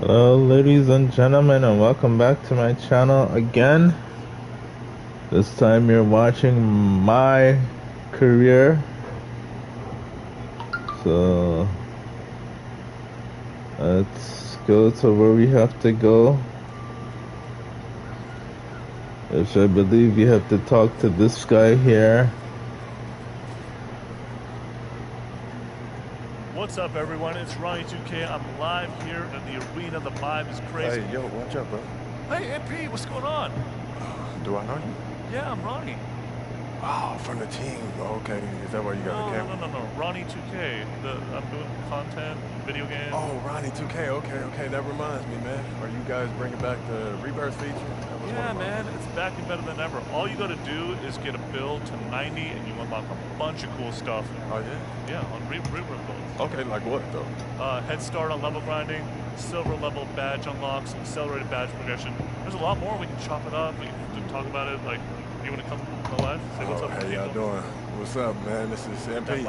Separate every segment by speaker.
Speaker 1: Hello ladies and gentlemen, and welcome back to my channel again. This time you're watching my career. So let's go to where we have to go, which I believe you have to talk to this guy here.
Speaker 2: What's up, everyone? It's Ronnie 2K. I'm live here at the arena. The vibe is crazy.
Speaker 3: Hey, yo, watch up, bro.
Speaker 2: Hey, MP, what's going on?
Speaker 3: Do I know you?
Speaker 2: Yeah, I'm Ronnie.
Speaker 3: Oh, from the team. Okay, is that why you got the camera?
Speaker 2: No. Ronnie 2K. I'm doing content, video games.
Speaker 3: Oh, Ronnie 2K. Okay. That reminds me, man. Are you guys bringing back the rebirth feature?
Speaker 2: Yeah, man. It's back and better than ever. All you got to do is get a build to 90, and you unlock a bunch of cool stuff.
Speaker 3: Oh, yeah?
Speaker 2: Yeah, on rebirth builds.
Speaker 3: Okay, like what, though?
Speaker 2: Head start on level grinding, silver level badge unlocks, accelerated badge progression. There's a lot more. We can chop it up. We can talk about it. Like, you want to come live? Say what's up.
Speaker 3: Hey, y'all doing? What's up, man? This is MP.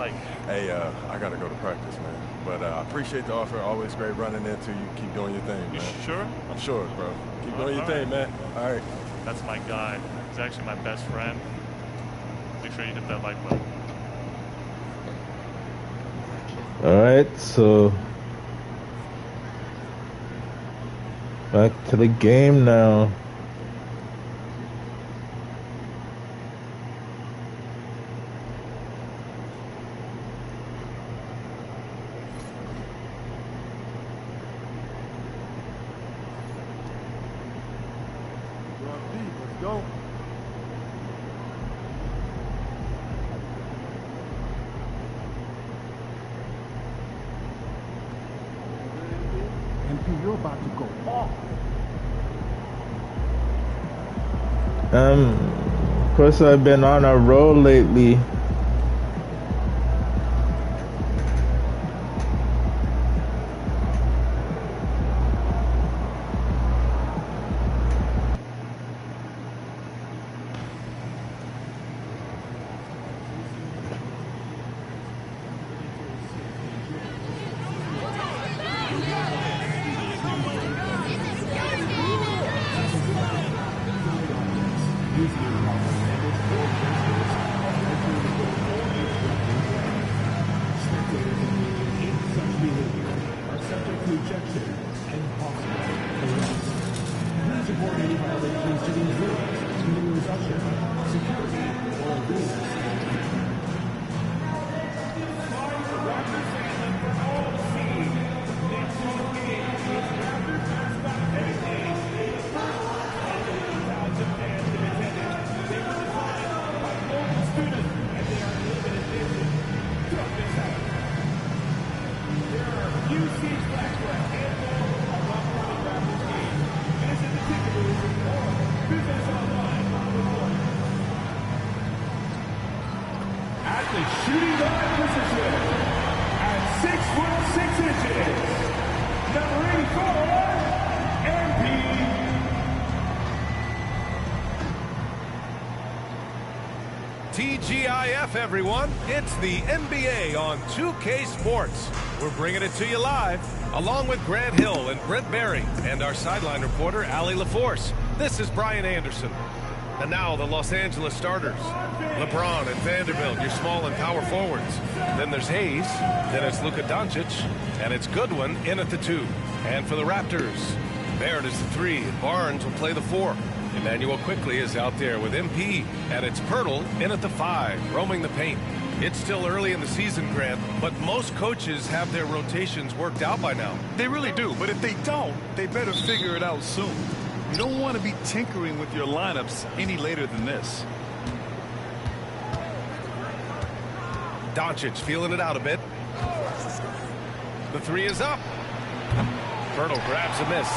Speaker 3: Hey, I gotta go to practice, man. But I appreciate the offer. Always great running into you. Keep doing your thing, man.
Speaker 2: You sure?
Speaker 3: I'm sure, bro. Keep doing your thing, man. All right.
Speaker 2: That's my guy. He's actually my best friend. Make sure you hit that like button.
Speaker 1: Alright, so back to the game now.
Speaker 3: Let's go.
Speaker 4: MP, you're about to go off.
Speaker 1: Of course I've been on a roll lately.
Speaker 5: At the shooting guard position, at 6'6" inches, number 84, MP.
Speaker 6: TGIF, everyone. It's the NBA on 2K Sports. We're bringing it to you live, along with Grant Hill and Brent Berry, and our sideline reporter, Allie LaForce. This is Brian Anderson. And now the Los Angeles starters. LeBron and Vanderbilt, your small and power forwards. Then there's Hayes. Then it's Luka Doncic. And it's Goodwin in at the 2. And for the Raptors, Barrett is the 3. And Barnes will play the 4. Emmanuel Quickly is out there with MP. And it's Pirtle in at the 5, roaming the paint. It's still early in the season, Grant, but most coaches have their rotations worked out by now.
Speaker 7: They really do, but if they don't, they better figure it out soon. You don't want to be tinkering with your lineups any later than this.
Speaker 6: Doncic feeling it out a bit. The 3 is up. Pirtle grabs a miss.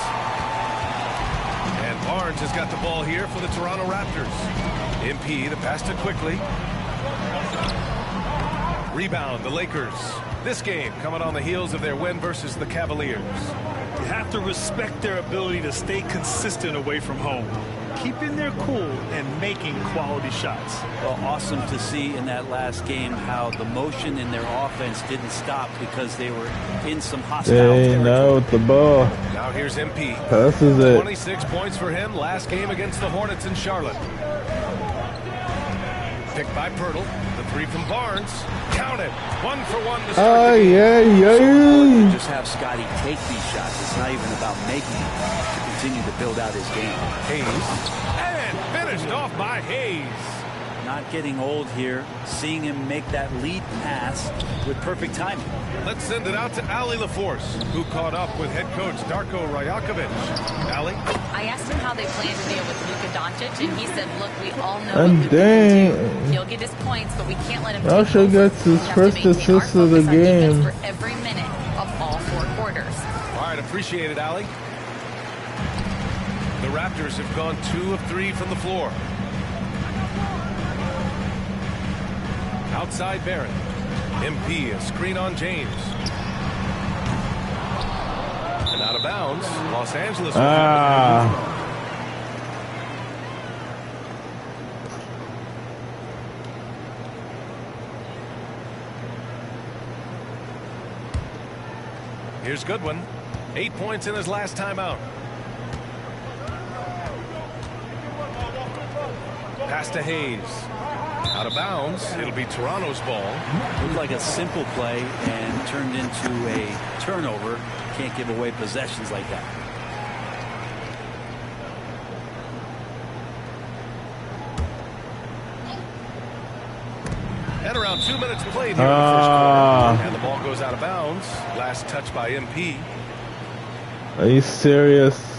Speaker 6: And Barnes has got the ball here for the Toronto Raptors. MP, the pass to Quickly. Rebound, the Lakers. This game coming on the heels of their win versus the Cavaliers.
Speaker 7: You have to respect their ability to stay consistent away from home. keeping their cool and making quality shots.
Speaker 8: Well, awesome to see in that last game how the motion in their offense didn't stop because they were in some hostile territory.
Speaker 1: Now with the ball.
Speaker 6: Now here's MP.
Speaker 1: Passes it.
Speaker 6: 26 points for him last game against the Hornets in Charlotte. Picked by Pirtle. The three from Barnes. Count it. 1 for 1 to start the game.
Speaker 8: Just have Scotty take these shots. It's not even about making it. To continue to build out his game.
Speaker 6: Hayes. And finished off by Hayes.
Speaker 8: Not getting old here. Seeing him make that lead pass with perfect timing.
Speaker 6: Let's send it out to Ali LaForce, who caught up with head coach Darko Rajakovic. Ali?
Speaker 9: I asked him how they plan to deal with Luka Doncic, and he said, look, we all know
Speaker 1: And
Speaker 9: what Luka can do. He'll get his points, but we can't let him take over.
Speaker 1: Gets his
Speaker 9: We have to
Speaker 1: first
Speaker 9: maintain our
Speaker 1: assist of the
Speaker 9: focus on defense
Speaker 1: game.
Speaker 9: for every minute of all 4 quarters.
Speaker 6: All right, appreciate it, Ali. The Raptors have gone 2 of 3 from the floor. Outside Barrett. MP, a screen on James. And out of bounds, Los Angeles. Here's Goodwin. 8 points in his last time out. Pass to Hayes. Out of bounds. It'll be Toronto's ball.
Speaker 8: Looked like a simple play and turned into a turnover. Can't give away possessions like that.
Speaker 6: And around 2 minutes played here in the first quarter. And the ball goes out of bounds. Last touch by MP.
Speaker 1: Are you serious?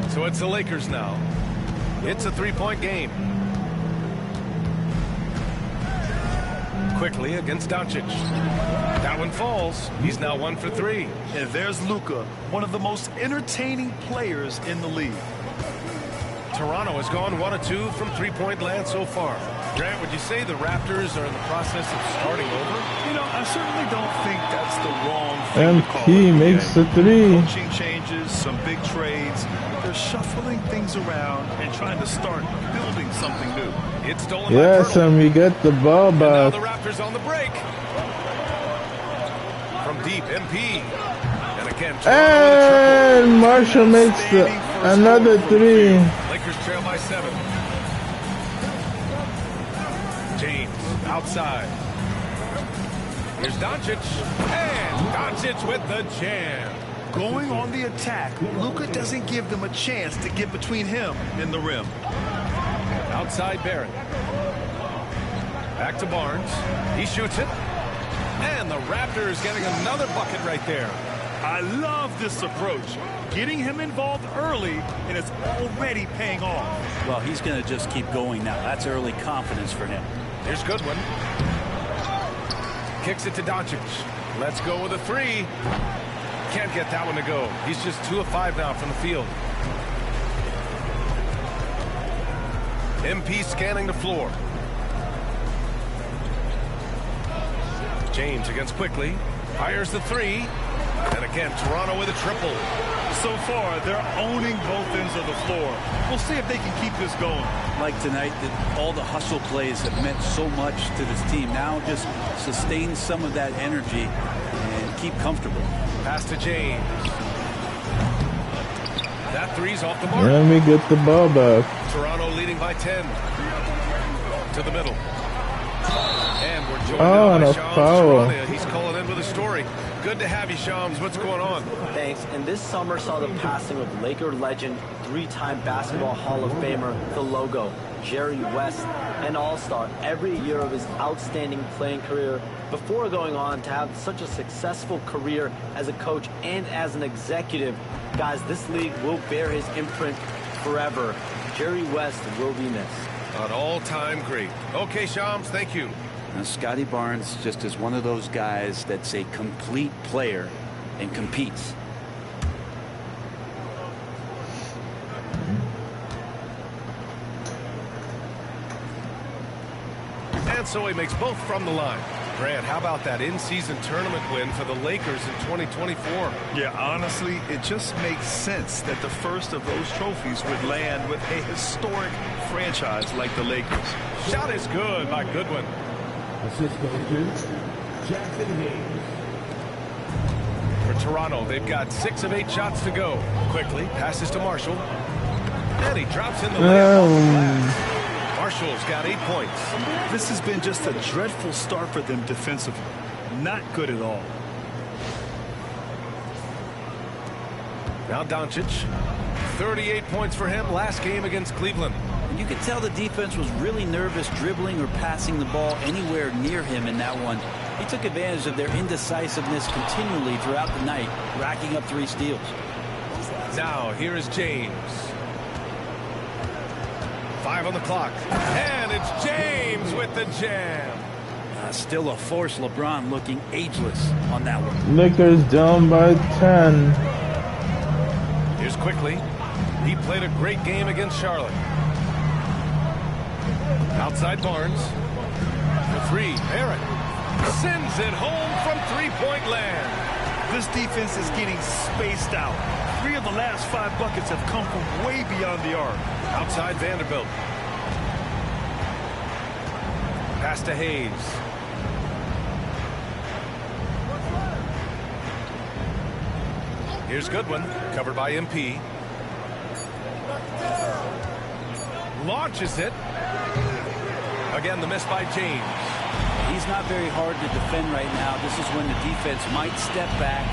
Speaker 6: So it's the Lakers now. It's a 3-point game. Quickly against Doncic. That one falls. He's now 1 for 3.
Speaker 7: And there's Luka, one of the most entertaining players in the league.
Speaker 6: Toronto has gone 1 of 2 from 3-point land so far. Grant, would you say the Raptors are in the process of starting over?
Speaker 7: You know, I certainly don't think that's the wrong thing to call
Speaker 1: MP
Speaker 7: it.
Speaker 1: makes the 3.
Speaker 7: Coaching changes, some big trades. They're shuffling things around and trying to start building something new.
Speaker 6: It's stolen
Speaker 1: Yes,
Speaker 6: by
Speaker 1: and we get the ball
Speaker 6: And now
Speaker 1: back.
Speaker 6: the Raptors on the break. From deep, MP. And again, Toronto with a
Speaker 1: And Marshall makes another 3.
Speaker 6: triple. Lakers trail by 7. James outside. Here's Doncic. And Doncic with the jam.
Speaker 7: Going on the attack, Luka doesn't give them a chance to get between him and the rim.
Speaker 6: Outside Barrett. Back to Barnes. He shoots it. And the Raptors getting another bucket right there.
Speaker 7: I love this approach. Getting him involved early, and it's already paying off.
Speaker 8: Well, he's going to just keep going now. That's early confidence for him.
Speaker 6: Here's Goodwin. Kicks it to Doncic. Let's go with a 3. Can't get that one to go. He's just 2 of 5 now from the field. MP scanning the floor. James against Quickly. Fires the 3. And again, Toronto with a triple.
Speaker 7: So far, they're owning both ends of the floor. We'll see if they can keep this going.
Speaker 8: Like tonight, that all the hustle plays have meant so much to this team. Now just sustain some of that energy and keep comfortable.
Speaker 6: Pass to James. That 3's off the mark.
Speaker 1: And we get the ball back.
Speaker 6: Toronto leading by 10. To the middle. And we're joined
Speaker 1: And
Speaker 6: by
Speaker 1: a
Speaker 6: Shams
Speaker 1: foul.
Speaker 6: Charania. He's calling in with a story. Good to have you, Shams. What's going on?
Speaker 10: Thanks. And this summer saw the passing of Laker legend, 3-time Basketball Hall of Famer, the logo, Jerry West, an all-star every year of his outstanding playing career before going on to have such a successful career as a coach and as an executive. Guys, this league will bear his imprint forever. Jerry West will be missed.
Speaker 6: An all-time great. Okay, Shams, thank you.
Speaker 8: Now, Scotty Barnes just is one of those guys that's a complete player and competes.
Speaker 6: And so he makes both from the line. Grant, how about that in-season tournament win for the Lakers in 2024?
Speaker 7: Yeah, honestly, it just makes sense that the first of those trophies would land with a historic franchise like the Lakers.
Speaker 6: Shot is good by Goodwin.
Speaker 5: Assist goes to Jackson Hayes.
Speaker 6: For Toronto, they've got 6 of 8 shots to go. Quickly passes to Marshall. And he drops in the layup off the glass. Marshall's got 8 points.
Speaker 7: This has been just a dreadful start for them defensively. Not good at all.
Speaker 6: Now Doncic. 38 points for him last game against Cleveland.
Speaker 8: And you could tell the defense was really nervous dribbling or passing the ball anywhere near him in that one. He took advantage of their indecisiveness continually throughout the night, racking up 3 steals.
Speaker 6: Now here is James. 5 on the clock. And it's James with the jam.
Speaker 8: Still a force. LeBron looking ageless on that one.
Speaker 1: Lakers down by 10.
Speaker 6: Here's Quickly. He played a great game against Charlotte. Outside Barnes. The 3. Barrett sends it home from three-point land.
Speaker 7: This defense is getting spaced out. 3 of the last 5 buckets have come from way beyond the arc.
Speaker 6: Outside Vanderbilt. Pass to Hayes. Here's Goodwin, covered by MP. Launches it. Again, the miss by James.
Speaker 8: He's not very hard to defend right now. This is when the defense might step back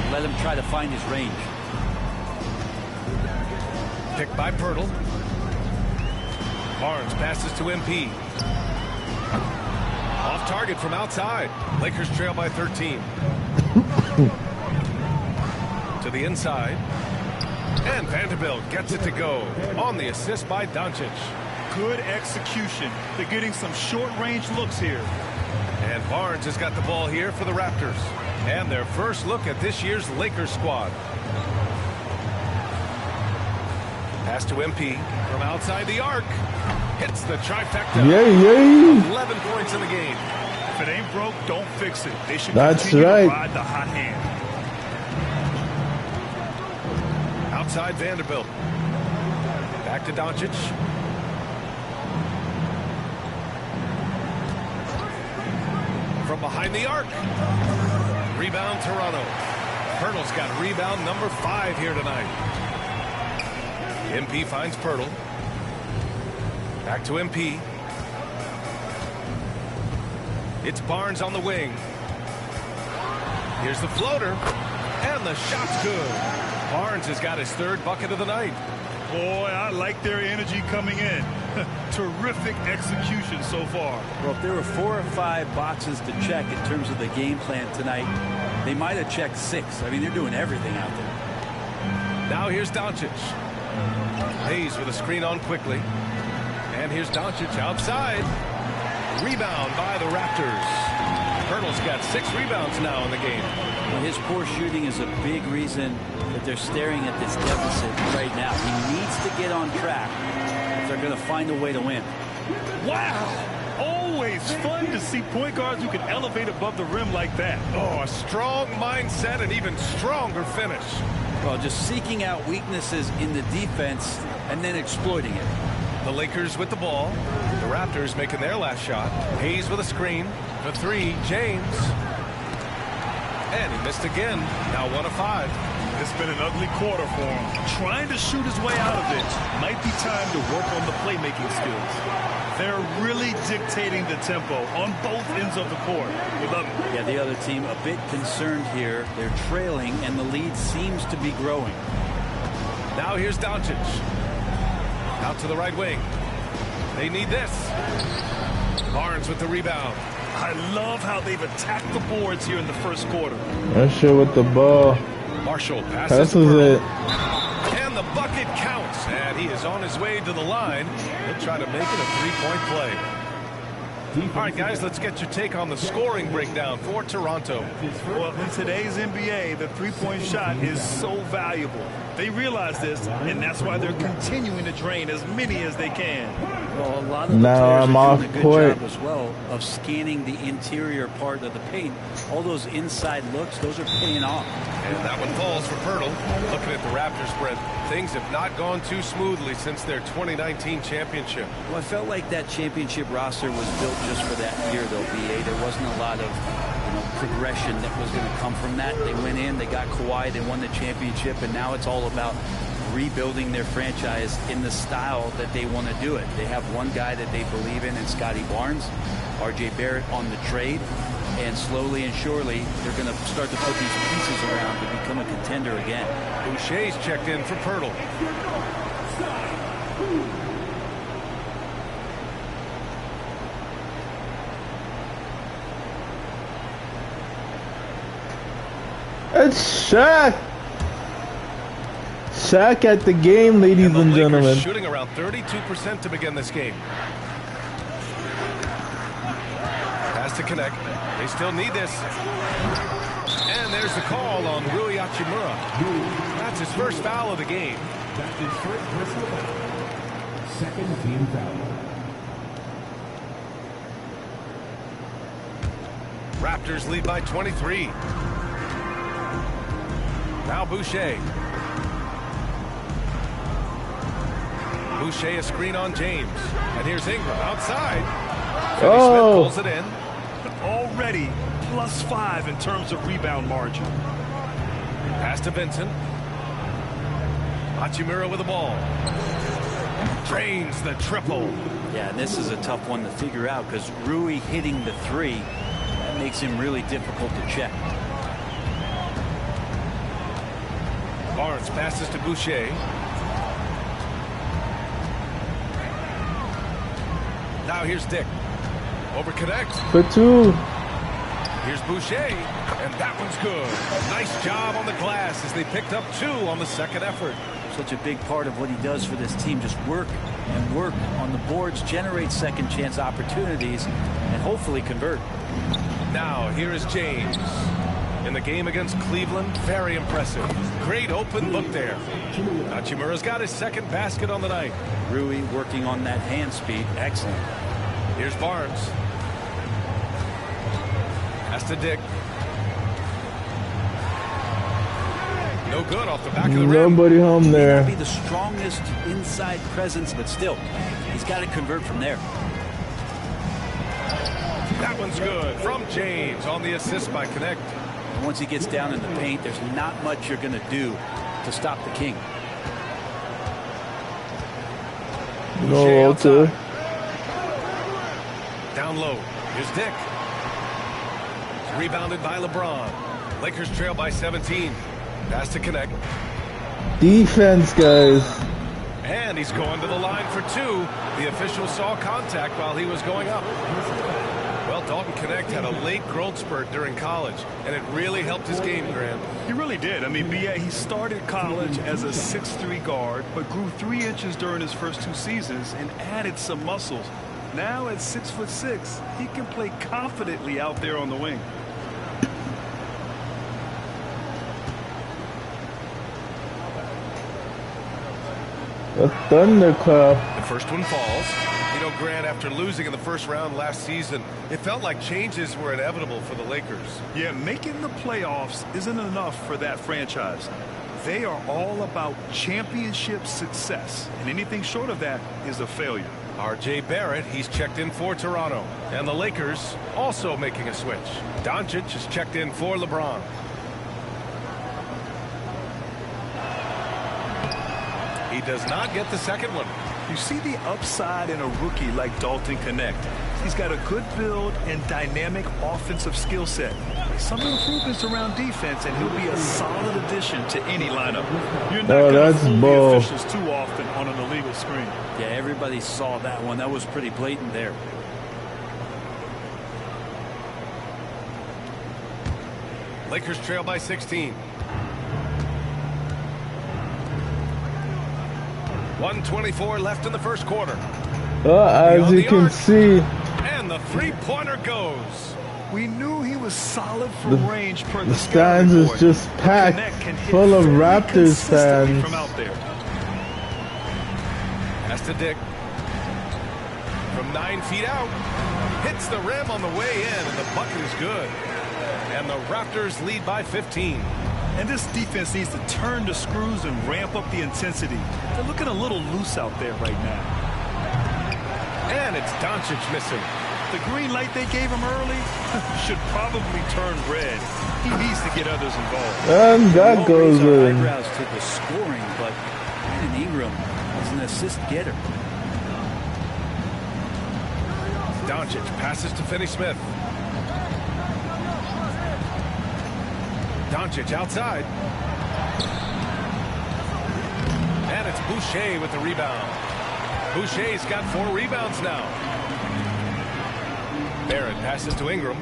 Speaker 8: and let him try to find his range.
Speaker 6: Picked by Pirtle. Barnes passes to MP. Off target from outside. Lakers trail by 13. To the inside. And Vanderbilt gets it to go on the assist by Doncic.
Speaker 7: Good execution. They're getting some short-range looks here.
Speaker 6: And Barnes has got the ball here for the Raptors. And their first look at this year's Lakers squad. Pass to MP from outside the arc. Hits the trifecta.
Speaker 1: Yay.
Speaker 6: 11 points in the game.
Speaker 7: If it ain't broke, don't fix it. They should
Speaker 1: That's
Speaker 7: continue
Speaker 1: right.
Speaker 7: to ride the hot hand.
Speaker 6: Outside Vanderbilt. Back to Doncic. From behind the arc. Rebound Toronto. Pirtle's got rebound number 5 here tonight. MP finds Pirtle. Back to MP. It's Barnes on the wing. Here's the floater. And the shot's good. Barnes has got his 3rd bucket of the night.
Speaker 7: Boy, I like their energy coming in. Terrific execution so far.
Speaker 8: Well, if there were 4 or 5 boxes to check in terms of the game plan tonight, they might have checked 6. I mean, they're doing everything out there.
Speaker 6: Now here's Doncic. Hayes with a screen on Quickly. And here's Doncic outside. Rebound by the Raptors. Pirtle's got 6 rebounds now in the game.
Speaker 8: Well, his poor shooting is a big reason that they're staring at this deficit right now. He needs to get on track if they're going to find a way to win.
Speaker 7: Wow! Always fun to see point guards who can elevate above the rim like that.
Speaker 6: Oh, a strong mindset and even stronger finish.
Speaker 8: Well, just seeking out weaknesses in the defense and then exploiting it.
Speaker 6: The Lakers with the ball. The Raptors making their last shot. Hayes with a screen. The 3, James. And he missed again. Now 1 of 5.
Speaker 7: It's been an ugly quarter for him. Trying to shoot his way out of it. Might be time to work on the playmaking skills. They're really dictating the tempo on both ends of the court. We love it.
Speaker 8: Yeah, the other team a bit concerned here. They're trailing, and the lead seems to be growing.
Speaker 6: Now here's Doncic. Out to the right wing. They need this. Barnes with the rebound.
Speaker 7: I love how they've attacked the boards here in the first quarter.
Speaker 1: Usher with the ball.
Speaker 6: Marshall passes
Speaker 1: it.
Speaker 6: And the bucket counts. And he is on his way to the line. He'll try to make it a 3-point play. All right, guys, let's get your take on the scoring breakdown for Toronto.
Speaker 7: Well, in today's NBA, the three-point shot is so valuable. They realize this, and that's why they're continuing to drain as many as they can.
Speaker 8: Well, a lot of the
Speaker 1: now
Speaker 8: players
Speaker 1: I'm
Speaker 8: are
Speaker 1: off
Speaker 8: doing a good
Speaker 1: court.
Speaker 8: job as well of scanning the interior part of the paint. All those inside looks, those are paying off.
Speaker 6: And that one falls for Pirtle. Looking at the Raptors, Brent, things have not gone too smoothly since their 2019 championship.
Speaker 8: Well, I felt like that championship roster was built just for that year, though, BA. There wasn't a lot of progression that was going to come from that. They went in, they got Kawhi, they won the championship, and now it's all about rebuilding their franchise in the style that they want to do it. They have one guy that they believe in Scotty Barnes, RJ Barrett on the trade, and slowly and surely they're going to start to put these pieces around to become a contender again.
Speaker 6: Boucher's checked in for Pirtle.
Speaker 1: It's Shaq. Shaq at the game, ladies and gentlemen.
Speaker 6: Shooting around 32% to begin this game. Pass to connect. They still need this. And there's the call on Rui Hachimura. That's his first foul of the game.
Speaker 5: That's his first personal foul. Second team foul.
Speaker 6: Raptors lead by 23. Now Boucher. Boucher a screen on James. And here's Ingram outside. Finney Smith pulls it in.
Speaker 7: Already +5 in terms of rebound margin.
Speaker 6: Pass to Vincent. Hachimura with the ball. Drains the triple.
Speaker 8: Yeah, and this is a tough one to figure out because Rui hitting the three, that makes him really difficult to check.
Speaker 6: Barnes passes to Boucher. Now here's Dick. Over connects.
Speaker 1: For two.
Speaker 6: Here's Boucher, and that one's good. Nice job on the glass as they picked up 2 on the second effort.
Speaker 8: Such a big part of what he does for this team, just work and work on the boards, generate second chance opportunities, and hopefully convert.
Speaker 6: Now here is James. In the game against Cleveland, very impressive. Great open look there. Hachimura's got his second basket on the night.
Speaker 8: Rui working on that hand speed. Excellent.
Speaker 6: Here's Barnes. Pass to Dick. No good off the back of the rim.
Speaker 1: Nobody home there.
Speaker 8: He may not be the strongest inside presence, but still, he's got to convert from there.
Speaker 6: That one's good from James on the assist by Connect.
Speaker 8: And once he gets down in the paint, there's not much you're going to do to stop the King.
Speaker 1: No outside.
Speaker 6: Down low. Here's Dick. Rebounded by LeBron. Lakers trail by 17. Pass to Connect.
Speaker 1: Defense, guys.
Speaker 6: And he's going to the line for 2. The official saw contact while he was going up. Well, Dalton Connect had a late growth spurt during college, and it really helped his game, Grant.
Speaker 7: He really did. I mean, BA, he started college as a 6'3" guard, but grew 3 inches during his first 2 seasons and added some muscles. Now at 6'6", he can play confidently out there on the wing.
Speaker 1: A thunderclap.
Speaker 6: The first one falls. You know, Grant, after losing in the first round last season, it felt like changes were inevitable for the Lakers.
Speaker 7: Yeah, making the playoffs isn't enough for that franchise. They are all about championship success, and anything short of that is a failure.
Speaker 6: RJ Barrett, he's checked in for Toronto. And the Lakers also making a switch. Doncic is checked in for LeBron. He does not get the second one.
Speaker 7: You see the upside in a rookie like Dalton Connect. He's got a good build and dynamic offensive skill set. Some improvements around defense, and he'll be a solid addition to any lineup. You're not going to fool the officials too often on an illegal screen.
Speaker 8: Yeah, everybody saw that one. That was pretty blatant there.
Speaker 6: Lakers trail by 16. 1:24 left in the first quarter.
Speaker 1: As you can see.
Speaker 6: And the three-pointer goes.
Speaker 7: We knew he was solid from range per
Speaker 1: the stands is just packed full of Raptors fans.
Speaker 7: From out there.
Speaker 6: Pass to Dick. from 9 feet out. Hits the rim on the way in, and the bucket is good. And the Raptors lead by 15.
Speaker 7: And this defense needs to turn the screws and ramp up the intensity. They're looking a little loose out there right now.
Speaker 6: And it's Doncic missing.
Speaker 7: The green light they gave him early should probably turn red. He needs to get others involved.
Speaker 1: And that goes in.
Speaker 8: Eyebrows to the scoring, but Brandon Ingram is an assist getter.
Speaker 6: Doncic passes to Finney-Smith. Doncic outside. And it's Boucher with the rebound. Boucher's got 4 rebounds now. Barrett passes to Ingram.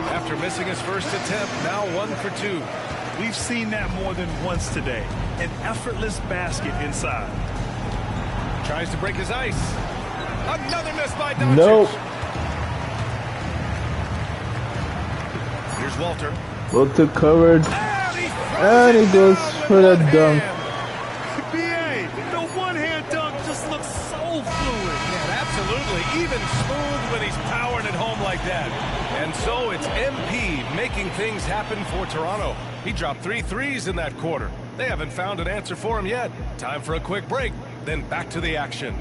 Speaker 6: After missing his first attempt, now 1 for 2.
Speaker 7: We've seen that more than once today. An effortless basket inside.
Speaker 6: Tries to break his ice. Another miss by Doncic.
Speaker 1: Nope.
Speaker 6: Here's Walter.
Speaker 1: Walter covered. And he goes for the dunk.
Speaker 7: BA, the one-hand dunk just looks so fluid.
Speaker 6: Yeah, absolutely. Even smooth when he's powering it home like that. And so it's MP making things happen for Toronto. He dropped 3 threes in that quarter. They haven't found an answer for him yet. Time for a quick break, then back to the action.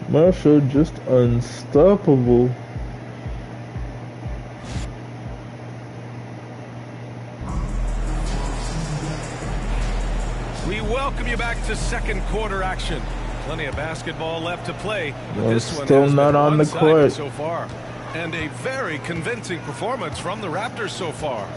Speaker 1: Marshall just unstoppable.
Speaker 6: We welcome you back to second quarter action. Plenty of basketball left to play. But this one
Speaker 1: still
Speaker 6: has
Speaker 1: not
Speaker 6: been
Speaker 1: on the
Speaker 6: one-sided
Speaker 1: court
Speaker 6: so far. And a very convincing performance from the Raptors so far.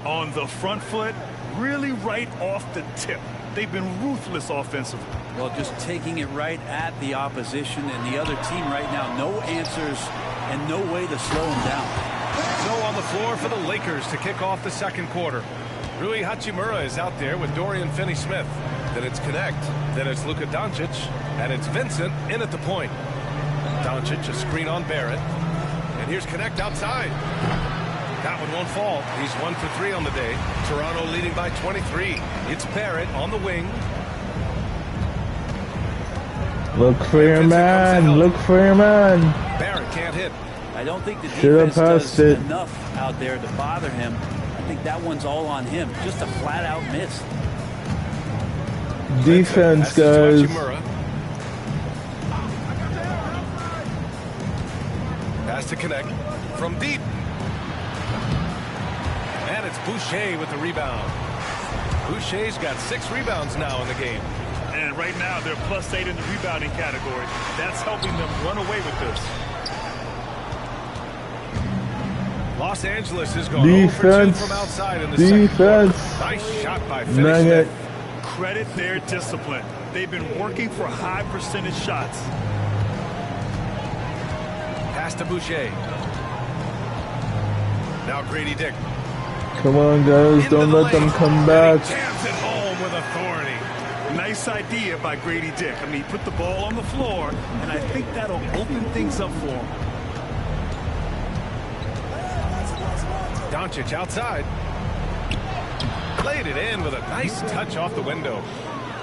Speaker 7: On the front foot, really right off the tip. They've been ruthless offensively.
Speaker 8: Well, just taking it right at the opposition and the other team right now. No answers and no way to slow them down.
Speaker 6: So on the floor for the Lakers to kick off the second quarter. Rui Hachimura is out there with Dorian Finney-Smith. Then it's Connect. Then it's Luka Doncic. And it's Vincent in at the point. Doncic, a screen on Barrett. And here's Connect outside. That one won't fall. He's 1 for 3 on the day. Toronto leading by 23. It's Barrett on the wing.
Speaker 1: Look for your man. Look for your man.
Speaker 6: Barrett can't hit.
Speaker 8: I don't think the
Speaker 1: Should've
Speaker 8: defense
Speaker 1: passed
Speaker 8: does
Speaker 1: it.
Speaker 8: enough out there to bother him. I think that one's all on him. Just a flat-out miss.
Speaker 1: Defense, guys.
Speaker 6: Pass to Connect from deep. And it's Boucher with the rebound. Boucher's got 6 rebounds now in the game.
Speaker 7: And right now, they're +8 in the rebounding category. That's helping them run away with this.
Speaker 6: Los Angeles is going
Speaker 1: Defense.
Speaker 6: 0 for 2 from outside in the
Speaker 1: Defense.
Speaker 6: second quarter. Nice shot by
Speaker 1: Nugget.
Speaker 6: Finney-Smith.
Speaker 7: Credit their discipline. They've been working for high percentage shots.
Speaker 6: Pass to Boucher. Now Grady Dick.
Speaker 1: Come on, guys.
Speaker 6: Into
Speaker 1: Don't
Speaker 6: the
Speaker 1: let them
Speaker 6: lane.
Speaker 1: come
Speaker 6: And
Speaker 1: back.
Speaker 6: he jams it home with authority.
Speaker 7: Nice idea by Grady Dick. I mean, he put the ball on the floor, and I think that'll open things up for him.
Speaker 6: Doncic outside. Played it in with a nice touch off the window.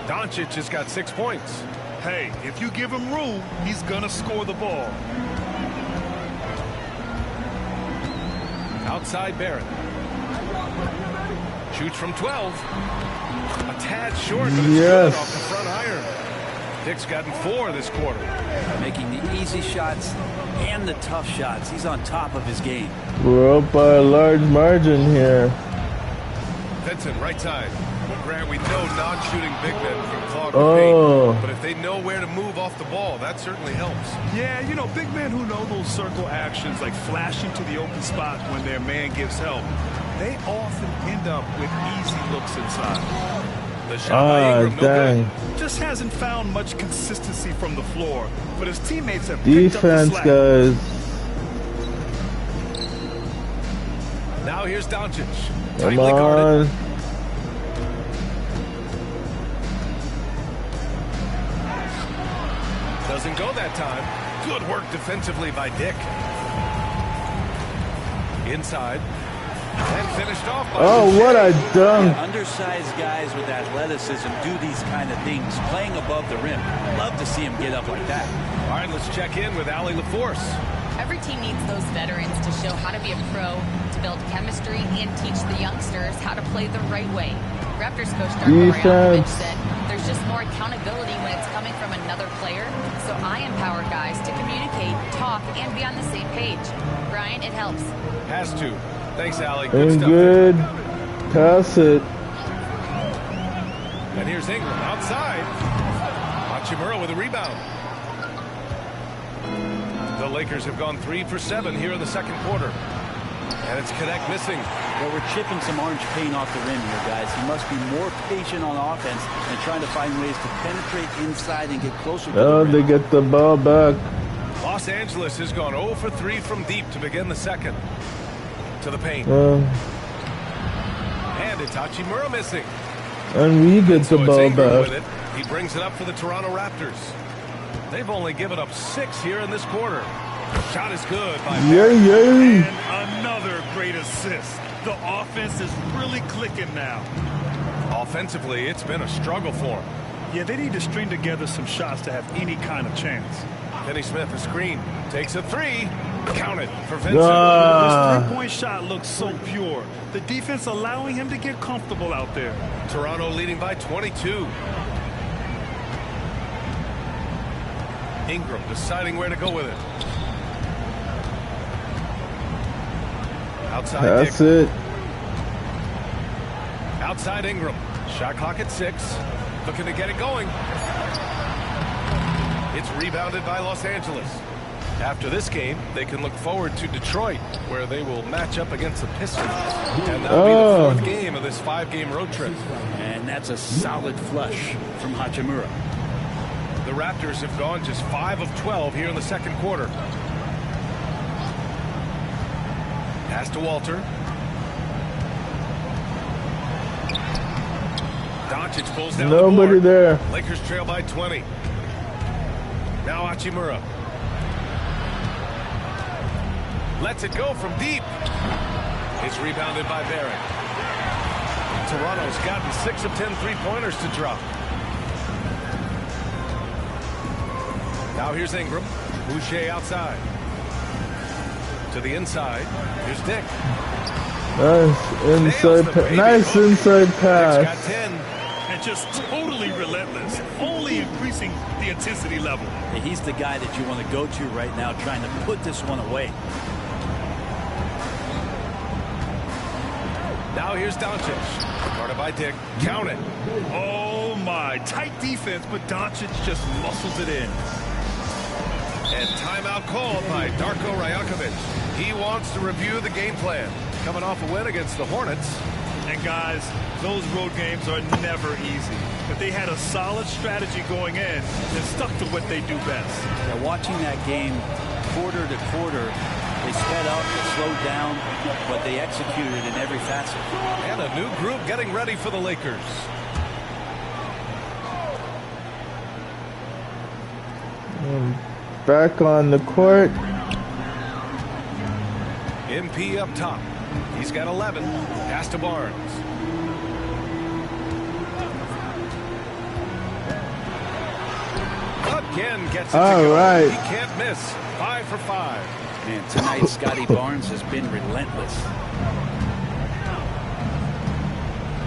Speaker 6: Doncic has got 6 points.
Speaker 7: Hey, if you give him room, he's gonna score the ball.
Speaker 6: Outside Barrett. Shoots from 12. A tad short, but it's good off the front iron. Dick's gotten 4 this quarter.
Speaker 8: Making the easy shots and the tough shots. He's on top of his game.
Speaker 1: We're up by a large margin here.
Speaker 6: Vincent, right side. Well, Grant, we know non-shooting big men can clog the
Speaker 1: Oh.
Speaker 6: paint, but if they know where to move off the ball, that certainly helps.
Speaker 7: Yeah, you know, big men who know those circle actions, like flashing to the open spot when their man gives help, they often end up with easy looks inside.
Speaker 6: The shot by Ingram, no
Speaker 1: dang.
Speaker 7: Just hasn't found much consistency from the floor, but his teammates have picked up the
Speaker 1: Defense,
Speaker 7: slack.
Speaker 1: guys.
Speaker 6: Now here's Doncic.
Speaker 1: Come
Speaker 6: Tightly guarded.
Speaker 1: on.
Speaker 6: Doesn't go that time. Good work defensively by Dick. Inside. And finished off by
Speaker 1: Oh, what a dunk.
Speaker 8: Yeah, undersized guys with athleticism do these kind of things, playing above the rim. Love to see him get up like that.
Speaker 6: All right, let's check in with Allie LaForce.
Speaker 9: Every team needs those veterans to show how to be a pro, to build chemistry, and teach the youngsters how to play the right way. Raptors coach Darko Rajakovic said there's just more accountability when it's coming from another player, so I empower guys to communicate, talk, and be on the same page. Brian, it helps.
Speaker 6: Has to. Thanks, Allie. Good
Speaker 1: And
Speaker 6: stuff.
Speaker 1: good. Pass it.
Speaker 6: And here's Ingram outside. Hachimura with a rebound. The Lakers have gone 3 for 7 here in the second quarter. And it's Connect missing.
Speaker 8: Well, we're chipping some orange paint off the rim here, guys. He must be more patient on offense and trying to find ways to penetrate inside and get closer to the rim.
Speaker 1: They get the ball back.
Speaker 6: Los Angeles has gone 0 for 3 from deep to begin the second. To the paint. And it's Hachimura missing.
Speaker 1: And we get the ball
Speaker 6: Ingram with
Speaker 1: back.
Speaker 6: it. He brings it up for the Toronto Raptors. They've only given up 6 here in this quarter. Shot is good by Barrett.
Speaker 7: And another great assist. The offense is really clicking now.
Speaker 6: Offensively, it's been a struggle for him.
Speaker 7: Yeah, they need to string together some shots to have any kind of chance.
Speaker 6: Finney Smith, a screen, takes a 3. Count it for Vincent.
Speaker 7: This three-point shot looks so pure. The defense allowing him to get comfortable out there.
Speaker 6: Toronto leading by 22. Ingram deciding where to go with it. Outside
Speaker 1: That's
Speaker 6: Dick.
Speaker 1: it.
Speaker 6: Outside Ingram. Shot clock at 6. Looking to get it going. It's rebounded by Los Angeles. After this game, they can look forward to Detroit, where they will match up against the Pistons. And that'll be the 4th game of this 5-game road trip.
Speaker 8: And that's a solid flush from Hachimura.
Speaker 6: The Raptors have gone just 5 of 12 here in the second quarter. Pass to Walter. Doncic pulls down
Speaker 1: Nobody
Speaker 6: the board.
Speaker 1: there.
Speaker 6: Lakers trail by 20. Now Hachimura. Lets it go from deep. It's rebounded by Barrett. Toronto's gotten 6 of 10 three-pointers to drop. Now here's Ingram. Boucher outside. To the inside. Here's Dick.
Speaker 1: Nice inside pass.
Speaker 6: Dick's got 10.
Speaker 7: And just totally relentless, only increasing the intensity level.
Speaker 8: Yeah, he's the guy that you want to go to right now, trying to put this one away.
Speaker 6: Now here's Doncic. Guarded by Dick. Count it.
Speaker 7: Oh my, tight defense, but Doncic just muscles it in.
Speaker 6: And timeout called by Darko Rajakovic. He wants to review the game plan. Coming off a win against the Hornets.
Speaker 7: And guys, those road games are never easy. But they had a solid strategy going in and stuck to what they do best.
Speaker 8: Yeah, watching that game quarter to quarter, they sped up, they slowed down, but they executed in every facet.
Speaker 6: And a new group getting ready for the Lakers.
Speaker 1: Back on the court.
Speaker 6: MP up top. He's got 11. Pass to Barnes. Again gets it to go.
Speaker 1: Right.
Speaker 6: He can't miss. 5 for 5.
Speaker 8: Man, tonight Scotty Barnes has been relentless.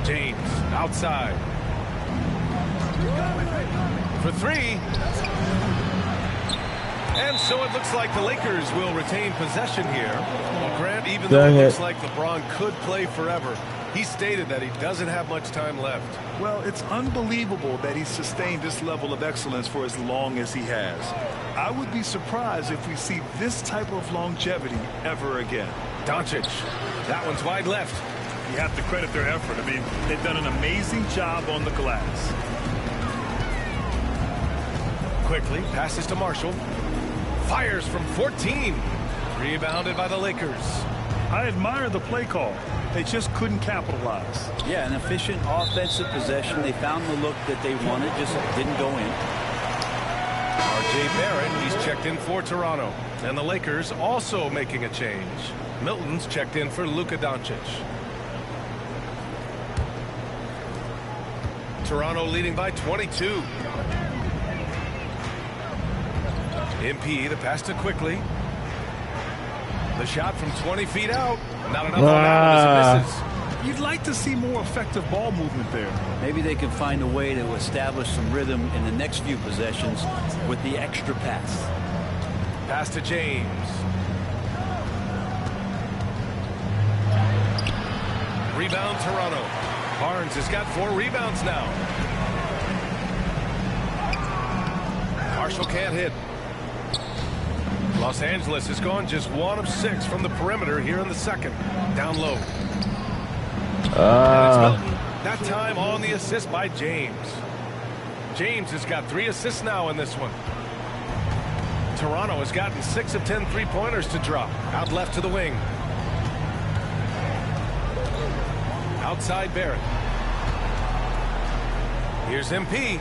Speaker 6: James outside. For 3. And so it looks like the Lakers will retain possession here. Well, Grant, even though it looks like LeBron could play forever, he stated that he doesn't have much time left.
Speaker 7: Well, it's unbelievable that he's sustained this level of excellence for as long as he has. I would be surprised if we see this type of longevity ever again.
Speaker 6: Doncic. That one's wide left.
Speaker 7: You have to credit their effort. I mean, they've done an amazing job on the glass.
Speaker 6: Quickly passes to Marshall. Fires from 14. Rebounded by the Lakers.
Speaker 7: I admire the play call. They just couldn't capitalize.
Speaker 8: Yeah, an efficient offensive possession. They found the look that they wanted, just didn't go in.
Speaker 6: R.J. Barrett, he's checked in for Toronto. And the Lakers also making a change. Milton's checked in for Luka Doncic. Toronto leading by 22. MP, the pass to Quickley. The shot from 20 feet out. Not enough on that as it misses.
Speaker 7: You'd like to see more effective ball movement there.
Speaker 8: Maybe they can find a way to establish some rhythm in the next few possessions with the extra pass.
Speaker 6: Pass to James. Rebound Toronto. Barnes has got 4 rebounds now. Marshall can't hit. Los Angeles has gone just 1 of 6 from the perimeter here in the second. Down low. And it's Milton. That time on the assist by James. James has got 3 assists now in this one. Toronto has gotten 6 of 10 3-pointers to drop. Out left to the wing. Outside Barrett. Here's MP.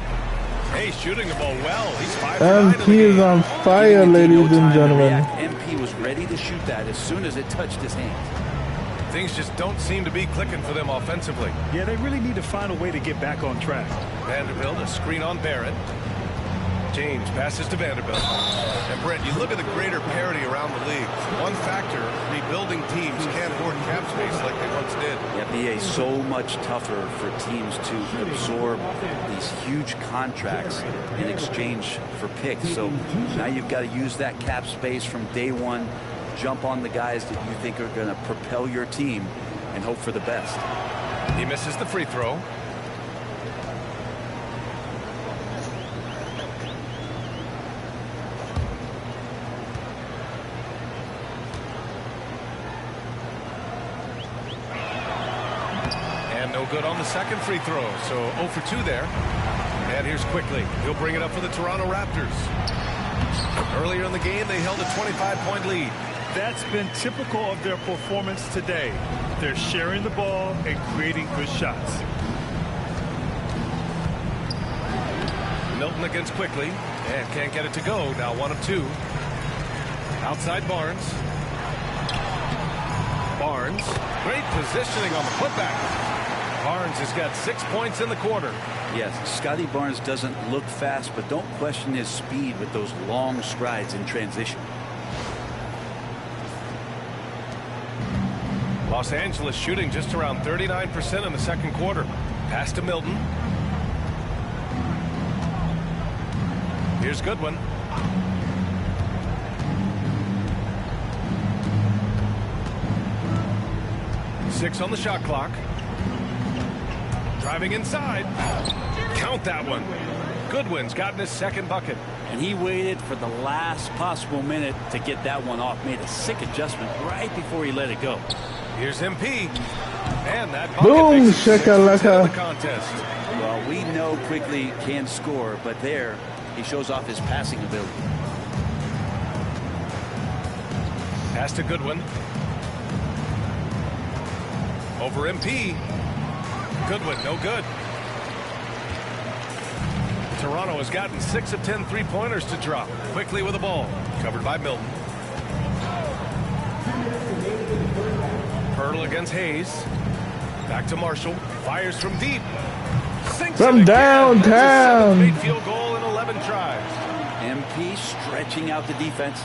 Speaker 6: Hey, shooting the ball well. He's 5 for 9 in the
Speaker 1: MP
Speaker 6: game.
Speaker 1: is on fire, ladies and gentlemen.
Speaker 8: MP was ready to shoot that as soon as it touched his hand.
Speaker 6: Things just don't seem to be clicking for them offensively.
Speaker 7: Yeah, they really need to find a way to get back on track.
Speaker 6: Vanderbilt, a screen on Barrett. James passes to Vanderbilt. And Brent, you look at the greater parity around the league. One factor, rebuilding teams can't hoard cap space like they once did.
Speaker 8: The NBA so much tougher for teams to absorb these huge contracts in exchange for picks. So now you've got to use that cap space from day one, jump on the guys that you think are going to propel your team and hope for the best.
Speaker 6: He misses the free throw. And no good on the second free throw. So 0 for 2 there. And here's Quickley. He'll bring it up for the Toronto Raptors. Earlier in the game, they held a 25-point lead.
Speaker 7: That's been typical of their performance today. They're sharing the ball and creating good shots.
Speaker 6: Milton against Quickley. And can't get it to go. Now 1 of 2. Outside Barnes. Barnes. Great positioning on the putback. Barnes has got 6 points in the quarter.
Speaker 8: Yes, Scotty Barnes doesn't look fast, but don't question his speed with those long strides in transition.
Speaker 6: Los Angeles shooting just around 39% in the second quarter. Pass to Milton. Here's Goodwin. Six on the shot clock. Driving inside. Count that one. Goodwin's gotten his second bucket.
Speaker 8: And he waited for the last possible minute to get that one off. Made a sick adjustment right before he let it go.
Speaker 6: Here's MP. And that bucket
Speaker 1: Boom,
Speaker 6: makes it 6 for 10 in
Speaker 1: shakalaka.
Speaker 6: the contest.
Speaker 8: Well, we know Quickley can score, but there he shows off his passing ability.
Speaker 6: Pass to Goodwin. Over MP. Goodwin, no good. Toronto has gotten 6 of 10 3-pointers to drop. Quickley with the ball. Covered by Milton. Hurdle against Hayes. Back to Marshall. Fires from deep. Sinks
Speaker 1: From
Speaker 6: it again.
Speaker 1: downtown.
Speaker 6: That's a 7th field goal in 11 tries.
Speaker 8: MP stretching out the defense.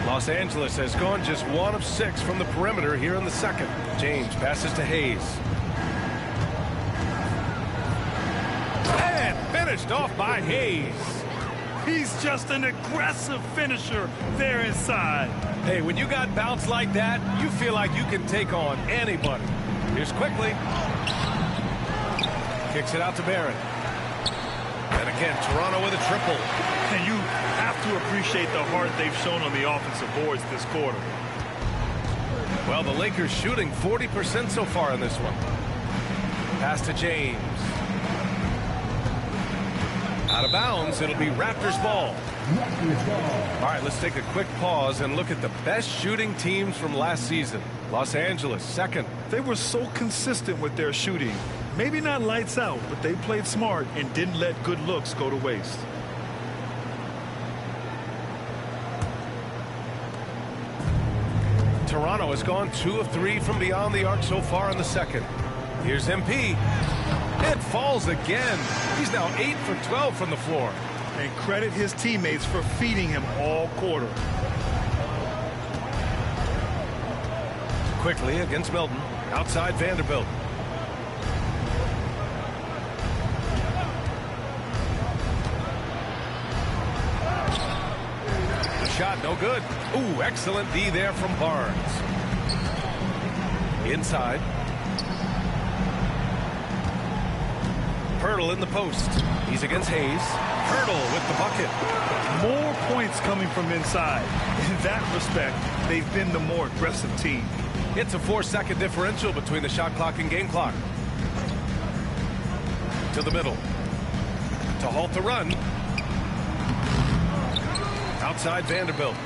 Speaker 6: Los Angeles has gone just 1 of 6 from the perimeter here in the second. James passes to Hayes. And finished off by Hayes.
Speaker 7: He's just an aggressive finisher there inside.
Speaker 6: Hey, when you got bounce like that, you feel like you can take on anybody. Here's Quickley. Kicks it out to Barrett. And again, Toronto with a triple.
Speaker 7: And you have to appreciate the heart they've shown on the offensive boards this quarter.
Speaker 6: Well, the Lakers shooting 40% so far in this one. Pass to James. Out of bounds, it'll be Raptors ball. All right, let's take a quick pause and look at the best shooting teams from last season. Los Angeles, second.
Speaker 7: They were so consistent with their shooting. Maybe not lights out, but they played smart and didn't let good looks go to waste.
Speaker 6: Toronto has gone 2 of 3 from beyond the arc so far in the second. Here's MP. It falls again. He's now 8 for 12 from the floor.
Speaker 7: And credit his teammates for feeding him all quarter.
Speaker 6: Quickly against Milton. Outside Vanderbilt. The shot no good. Ooh, excellent D there from Barnes. Inside. Pirtle in the post. He's against Hayes. Pirtle with the bucket.
Speaker 7: More points coming from inside. In that respect, they've been the more aggressive team.
Speaker 6: It's a 4-second differential between the shot clock and game clock. To the middle. To halt the run. Outside Vanderbilt.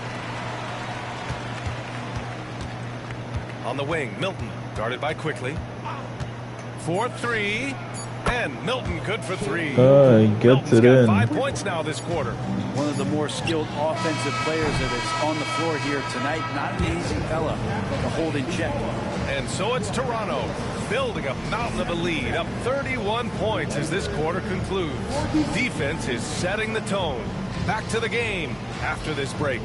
Speaker 6: On the wing, Milton. Guarded by Quickly. 4-3. And Milton good for 3.
Speaker 1: He gets it in.
Speaker 6: 5 points now this quarter.
Speaker 8: One of the more skilled offensive players that is on the floor here tonight. Not an easy fella to hold in check.
Speaker 6: And so it's Toronto building a mountain of a lead, up 31 points as this quarter concludes. Defense is setting the tone. Back to the game after this break.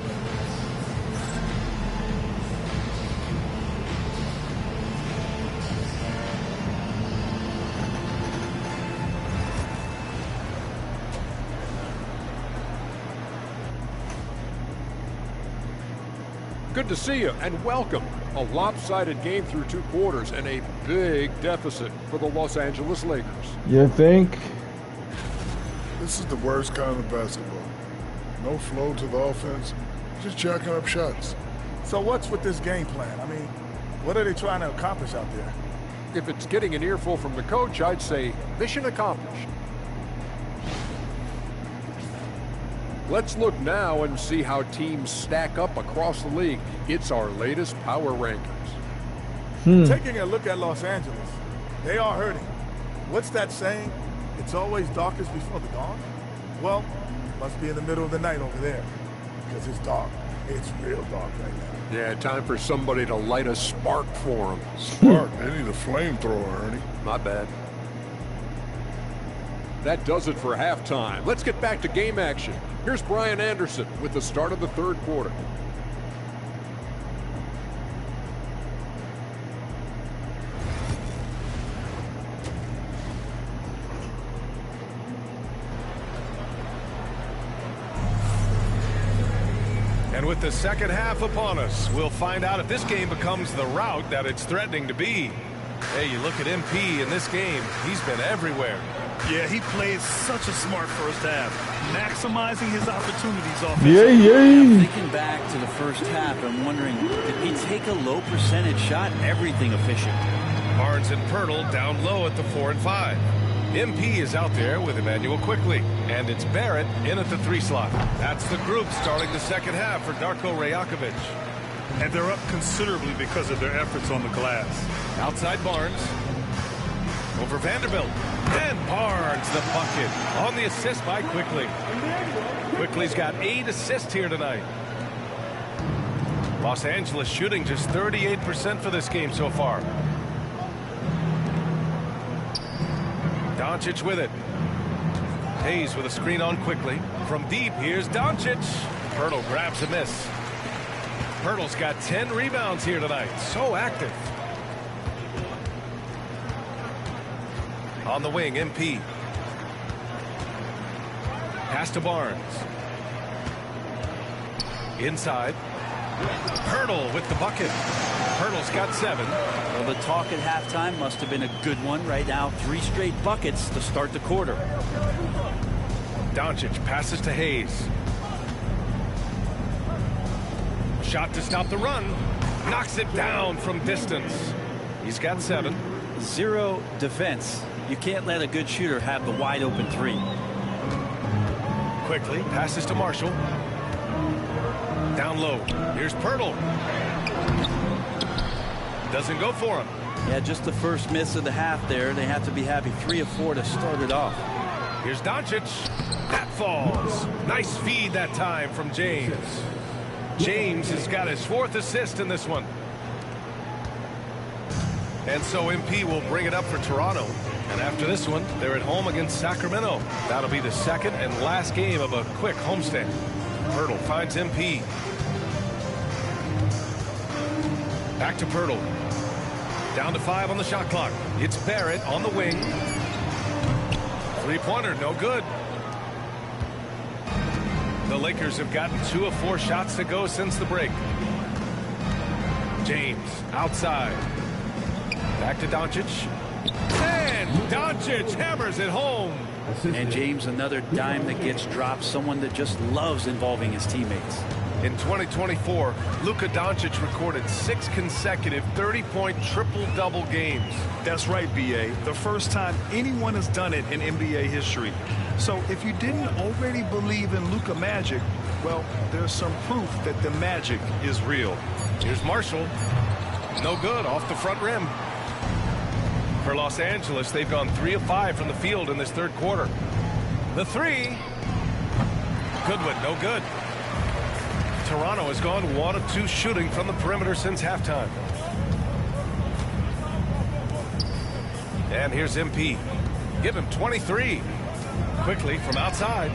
Speaker 11: Good to see you and welcome. A lopsided game through 2 quarters and a big deficit for the Los Angeles Lakers.
Speaker 1: You think?
Speaker 12: This is the worst kind of basketball. No flow to the offense, just jacking up shots.
Speaker 13: So what's with this game plan? I mean, what are they trying to accomplish out there?
Speaker 11: If it's getting an earful from the coach, I'd say mission accomplished. Let's look now and see how teams stack up across the league. It's our latest power rankings.
Speaker 13: Taking a look at Los Angeles, they are hurting. What's that saying? It's always darkest before the dawn? Well, must be in the middle of the night over there. Because it's dark. It's real dark right now.
Speaker 11: Yeah, time for somebody to light a spark for them.
Speaker 12: Spark? They need a flamethrower, Ernie.
Speaker 11: My bad. That does it for halftime. Let's get back to game action. Here's Brian Anderson with the start of the 3rd quarter.
Speaker 6: And with the second half upon us, we'll find out if this game becomes the rout that it's threatening to be. Hey, you look at MP in this game, he's been everywhere.
Speaker 7: Yeah, he played such a smart first half, maximizing his opportunities offensively.
Speaker 8: I'm thinking back to the first half, I'm wondering, did he take a low percentage shot? Everything efficient.
Speaker 6: Barnes and Pirtle down low at the 4 and 5. MP is out there with Emmanuel Quickly, and it's Barrett in at the 3 slot. That's the group starting the second half for Darko Rajakovic.
Speaker 7: And they're up considerably because of their efforts on the glass.
Speaker 6: Outside Barnes. Over Vanderbilt. And Barnes the bucket on the assist by Quickly. Quickly's got 8 assists here tonight. Los Angeles shooting just 38% for this game so far. Doncic with it. Hayes with a screen on Quickly. From deep, here's Doncic. Pirtle grabs a miss. Pirtle's got 10 rebounds here tonight. So active. On the wing, MP. Pass to Barnes. Inside. Pirtle with the bucket. Pirtle's got 7.
Speaker 8: Well, the talk at halftime must have been a good one. Right now, 3 straight buckets to start the quarter.
Speaker 6: Doncic passes to Hayes. Shot to stop the run. Knocks it down from distance. He's got 7.
Speaker 8: 0 defense. You can't let a good shooter have the wide open 3.
Speaker 6: Quickly passes to Marshall. Down low. Here's Pirtle. Doesn't go for him.
Speaker 8: Yeah, just the first miss of the half there. They have to be happy. 3 of 4 to start it off.
Speaker 6: Here's Doncic. That falls. Nice feed that time from James. James has got his 4th assist in this one. And so MP will bring it up for Toronto. And after this one, they're at home against Sacramento. That'll be the second and last game of a quick homestand. Pirtle finds MP. Back to Pirtle. Down to 5 on the shot clock. It's Barrett on the wing. 3-pointer, no good. The Lakers have gotten 2 of 4 shots to go since the break. James outside. Back to Doncic. And Doncic hammers it home.
Speaker 8: And James, another dime that gets dropped. Someone that just loves involving his teammates.
Speaker 6: In 2024, Luka Doncic recorded 6 consecutive 30-point triple-double games.
Speaker 7: That's right, B.A. The first time anyone has done it in NBA history. So if you didn't already believe in Luka Magic, well, there's some proof that the magic is real.
Speaker 6: Here's Marshall. No good, off the front rim. For Los Angeles, they've gone 3 of 5 from the field in this third quarter. The 3. Goodwin, no good. Toronto has gone 1 of 2 shooting from the perimeter since halftime. And here's MP. Give him 23. Quickly from outside.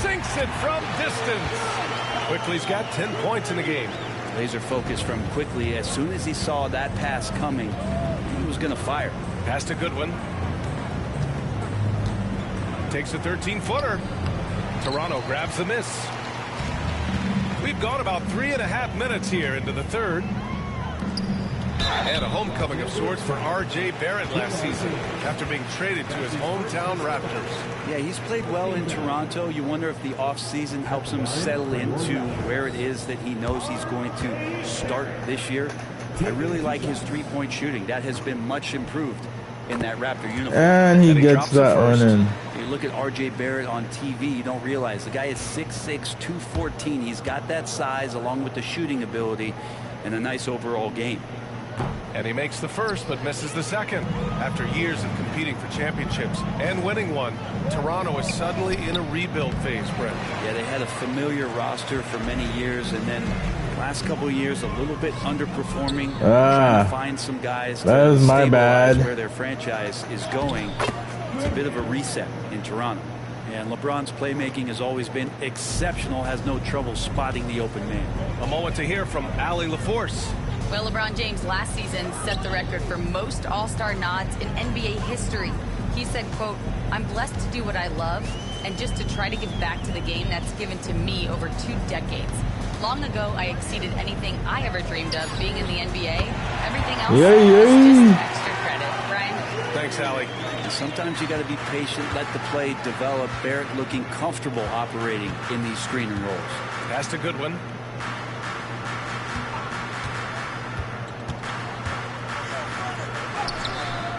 Speaker 6: Sinks it from distance. Quickly's got 10 points in the game.
Speaker 8: Laser focus from Quickly. As soon as he saw that pass coming, he was going to fire.
Speaker 6: Pass to Goodwin. Takes a 13-footer. Toronto grabs the miss. We've gone about 3.5 minutes here into the third. And a homecoming of sorts for R.J. Barrett last season after being traded to his hometown Raptors.
Speaker 8: Yeah, he's played well in Toronto. You wonder if the offseason helps him settle into where it is that he knows he's going to start this year. I really like his 3-point shooting. That has been much improved in that Raptor uniform.
Speaker 1: And he gets that one in.
Speaker 8: You look at R.J. Barrett on TV, you don't realize the guy is 6'6", 214. He's got that size along with the shooting ability and a nice overall game.
Speaker 6: And he makes the first but misses the second. After years of competing for championships and winning one, Toronto is suddenly in a rebuild phase, Brett.
Speaker 8: Yeah, they had a familiar roster for many years, and then last couple of years a little bit underperforming. Trying to find some guys
Speaker 1: that is my bad.
Speaker 8: Where their franchise is going. It's a bit of a reset in Toronto. And LeBron's playmaking has always been exceptional, has no trouble spotting the open man.
Speaker 6: A moment to hear from Allie LaForce.
Speaker 9: Well, LeBron James last season set the record for most All-Star nods in NBA history. He said, quote, "I'm blessed to do what I love and just to try to give back to the game that's given to me over 2 decades. Long ago, I exceeded anything I ever dreamed of being in the NBA. Everything else is just extra credit." Brian?
Speaker 6: Thanks, Allie.
Speaker 8: Sometimes you got to be patient, let the play develop. Barrett looking comfortable operating in these screen and rolls.
Speaker 6: Pass to Goodwin.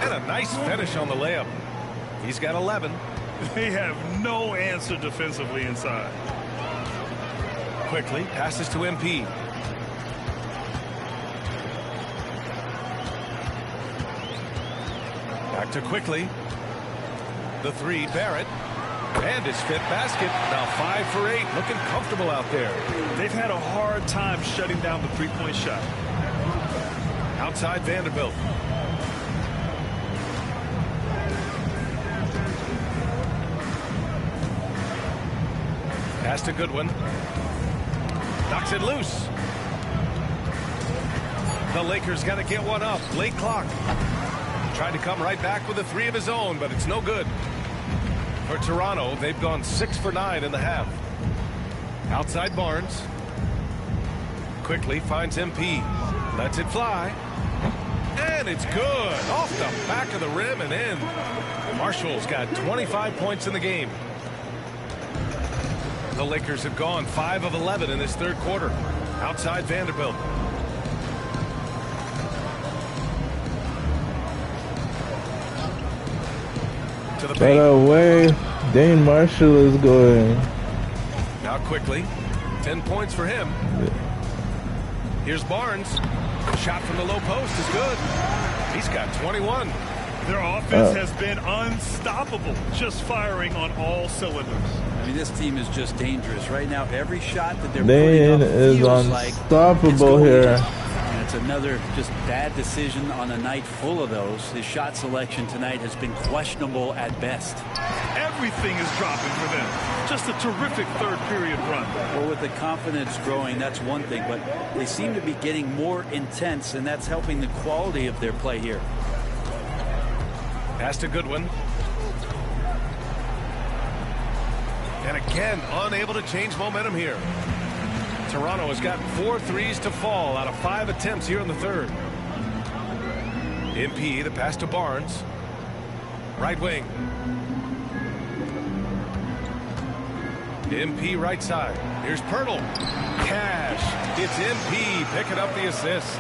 Speaker 6: And a nice finish on the layup. He's got 11.
Speaker 7: They have no answer defensively inside.
Speaker 6: Quickly passes to MP. Back to Quickly. The 3, Barrett. And his 5th basket. Now 5 for 8. Looking comfortable out there.
Speaker 7: They've had a hard time shutting down the 3-point shot.
Speaker 6: Outside Vanderbilt. Pass to Goodwin. Knocks it loose. The Lakers got to get one up. Late clock. Tried to come right back with a 3 of his own, but it's no good. For Toronto, they've gone 6 for 9 in the half. Outside Barnes. Quickly finds MP. Lets it fly. And it's good. Off the back of the rim and in. Marshall's got 25 points in the game. The Lakers have gone 5 of 11 in this third quarter. Outside Vanderbilt. To the paint.
Speaker 1: By the way, Dane Marshall is going.
Speaker 6: Now Quickly. 10 points for him. Here's Barnes. Shot from the low post is good. He's got 21.
Speaker 7: Their offense has been unstoppable, just firing on all cylinders.
Speaker 8: I mean, this team is just dangerous. Right now, every shot that they're
Speaker 1: They
Speaker 8: putting up
Speaker 1: is
Speaker 8: feels like it's
Speaker 1: unstoppable
Speaker 8: going
Speaker 1: here.
Speaker 8: in. And it's another just bad decision on a night full of those. His shot selection tonight has been questionable at best.
Speaker 7: Everything is dropping for them. Just a terrific third period run.
Speaker 8: Well, with the confidence growing, that's one thing, but they seem to be getting more intense, and that's helping the quality of their play here.
Speaker 6: Pass to Goodwin. And again, unable to change momentum here. Toronto has got 4 threes to fall out of 5 attempts here in the third. MP, the pass to Barnes. Right wing. MP right side. Here's Pirtle. Cash. It's MP picking up the assist.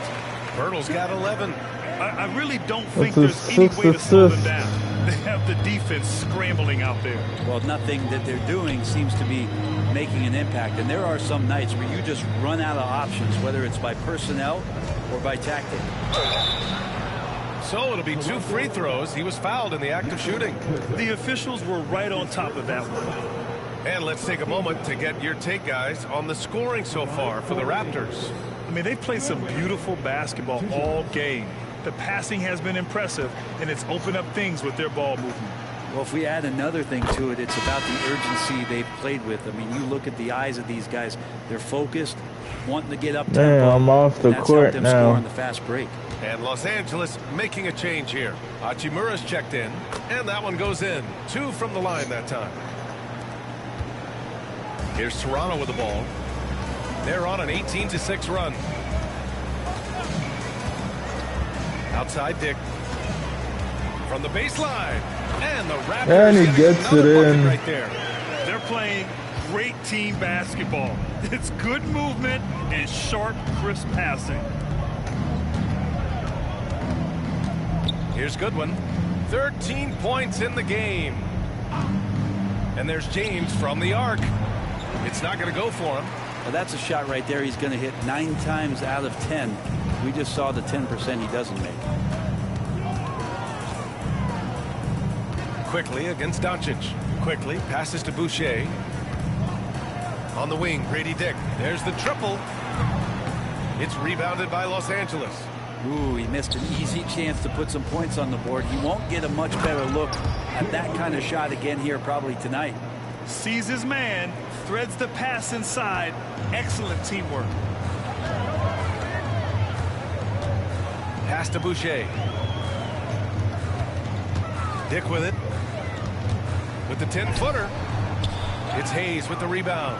Speaker 6: Pirtle's got 11.
Speaker 7: I really don't think there's any way to slow them down. They have the defense scrambling out there.
Speaker 8: Well, nothing that they're doing seems to be making an impact. And there are some nights where you just run out of options, whether it's by personnel or by tactic.
Speaker 6: So it'll be 2 free throws. He was fouled in the act of shooting.
Speaker 7: The officials were right on top of that one.
Speaker 6: And let's take a moment to get your take, guys, on the scoring so far for the Raptors.
Speaker 7: I mean, they've played some beautiful basketball all game. The passing has been impressive, and it's opened up things with their ball movement.
Speaker 8: Well, if we add another thing to it, it's about the urgency they've played with. I mean, you look at the eyes of these guys. They're focused, wanting to get up tempo.
Speaker 1: Man, I'm off the
Speaker 8: That's
Speaker 1: court
Speaker 8: helped them
Speaker 1: now.
Speaker 8: score on the fast break.
Speaker 6: And Los Angeles making a change here. Hachimura's checked in, and that one goes in. 2 from the line that time. Here's Toronto with the ball. They're on an 18-6 run. Outside Dick. From the baseline. And the Raptors
Speaker 1: And he gets it in.
Speaker 6: right there.
Speaker 7: They're playing great team basketball. It's good movement and sharp, crisp passing.
Speaker 6: Here's Goodwin. 13 points in the game. And there's James from the arc. It's not going to go for him.
Speaker 8: Well, that's a shot right there he's going to hit 9 times out of 10. We just saw the 10% he doesn't make.
Speaker 6: Quickly against Doncic. Quickly passes to Boucher. On the wing, Grady Dick. There's the triple. It's rebounded by Los Angeles.
Speaker 8: Ooh, he missed an easy chance to put some points on the board. He won't get a much better look at that kind of shot again here probably tonight.
Speaker 7: Sees his man, threads the pass inside. Excellent teamwork.
Speaker 6: Pass to Boucher. Dick with it. With the 10-footer. It's Hayes with the rebound.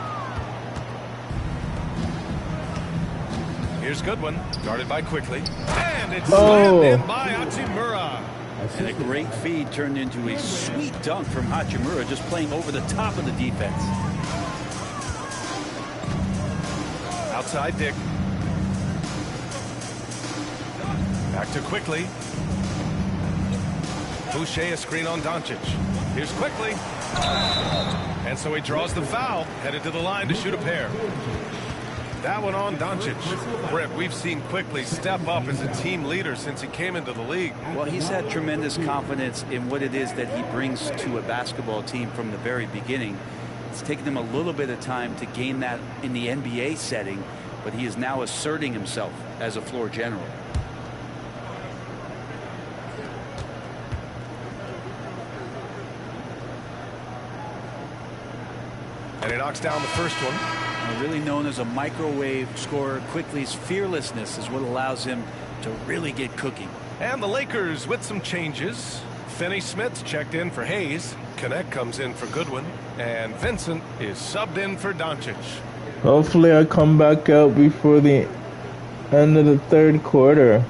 Speaker 6: Here's Goodwin. Guarded by Quickly. And it's slammed in by Hachimura.
Speaker 8: And a great feed turned into a sweet dunk from Hachimura, just playing over the top of the defense.
Speaker 6: Outside Dick. Back to Quickly. Boucher a screen on Doncic. Here's Quickly. And so he draws the foul, headed to the line to shoot a pair. That one on Doncic. Britt, we've seen Quickly step up as a team leader since he came into the league.
Speaker 8: Well, he's had tremendous confidence in what it is that he brings to a basketball team from the very beginning. It's taken him a little bit of time to gain that in the NBA setting, but he is now asserting himself as a floor general.
Speaker 6: And he knocks down the first one.
Speaker 8: Really known as a microwave scorer, Quickly's fearlessness is what allows him to really get cooking.
Speaker 6: And the Lakers with some changes. Finney Smith's checked in for Hayes. Connect comes in for Goodwin. And Vincent is subbed in for Doncic.
Speaker 1: Hopefully I come back out before the end of the third quarter.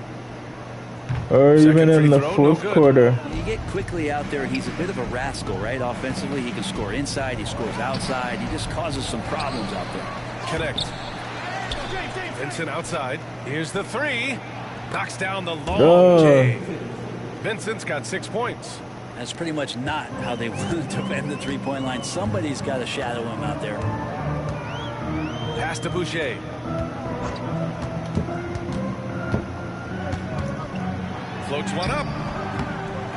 Speaker 1: Or even in the fourth quarter.
Speaker 8: You get Quickly out there, he's a bit of a rascal, right? Offensively, he can score inside, he scores outside. He just causes some problems out there.
Speaker 6: Connect. Vincent outside. Here's the three. Knocks down the long J. Vincent's got 6 points.
Speaker 8: That's pretty much not how they want to defend the three-point line. Somebody's got to shadow him out there.
Speaker 6: Pass to Boucher. Floats one up.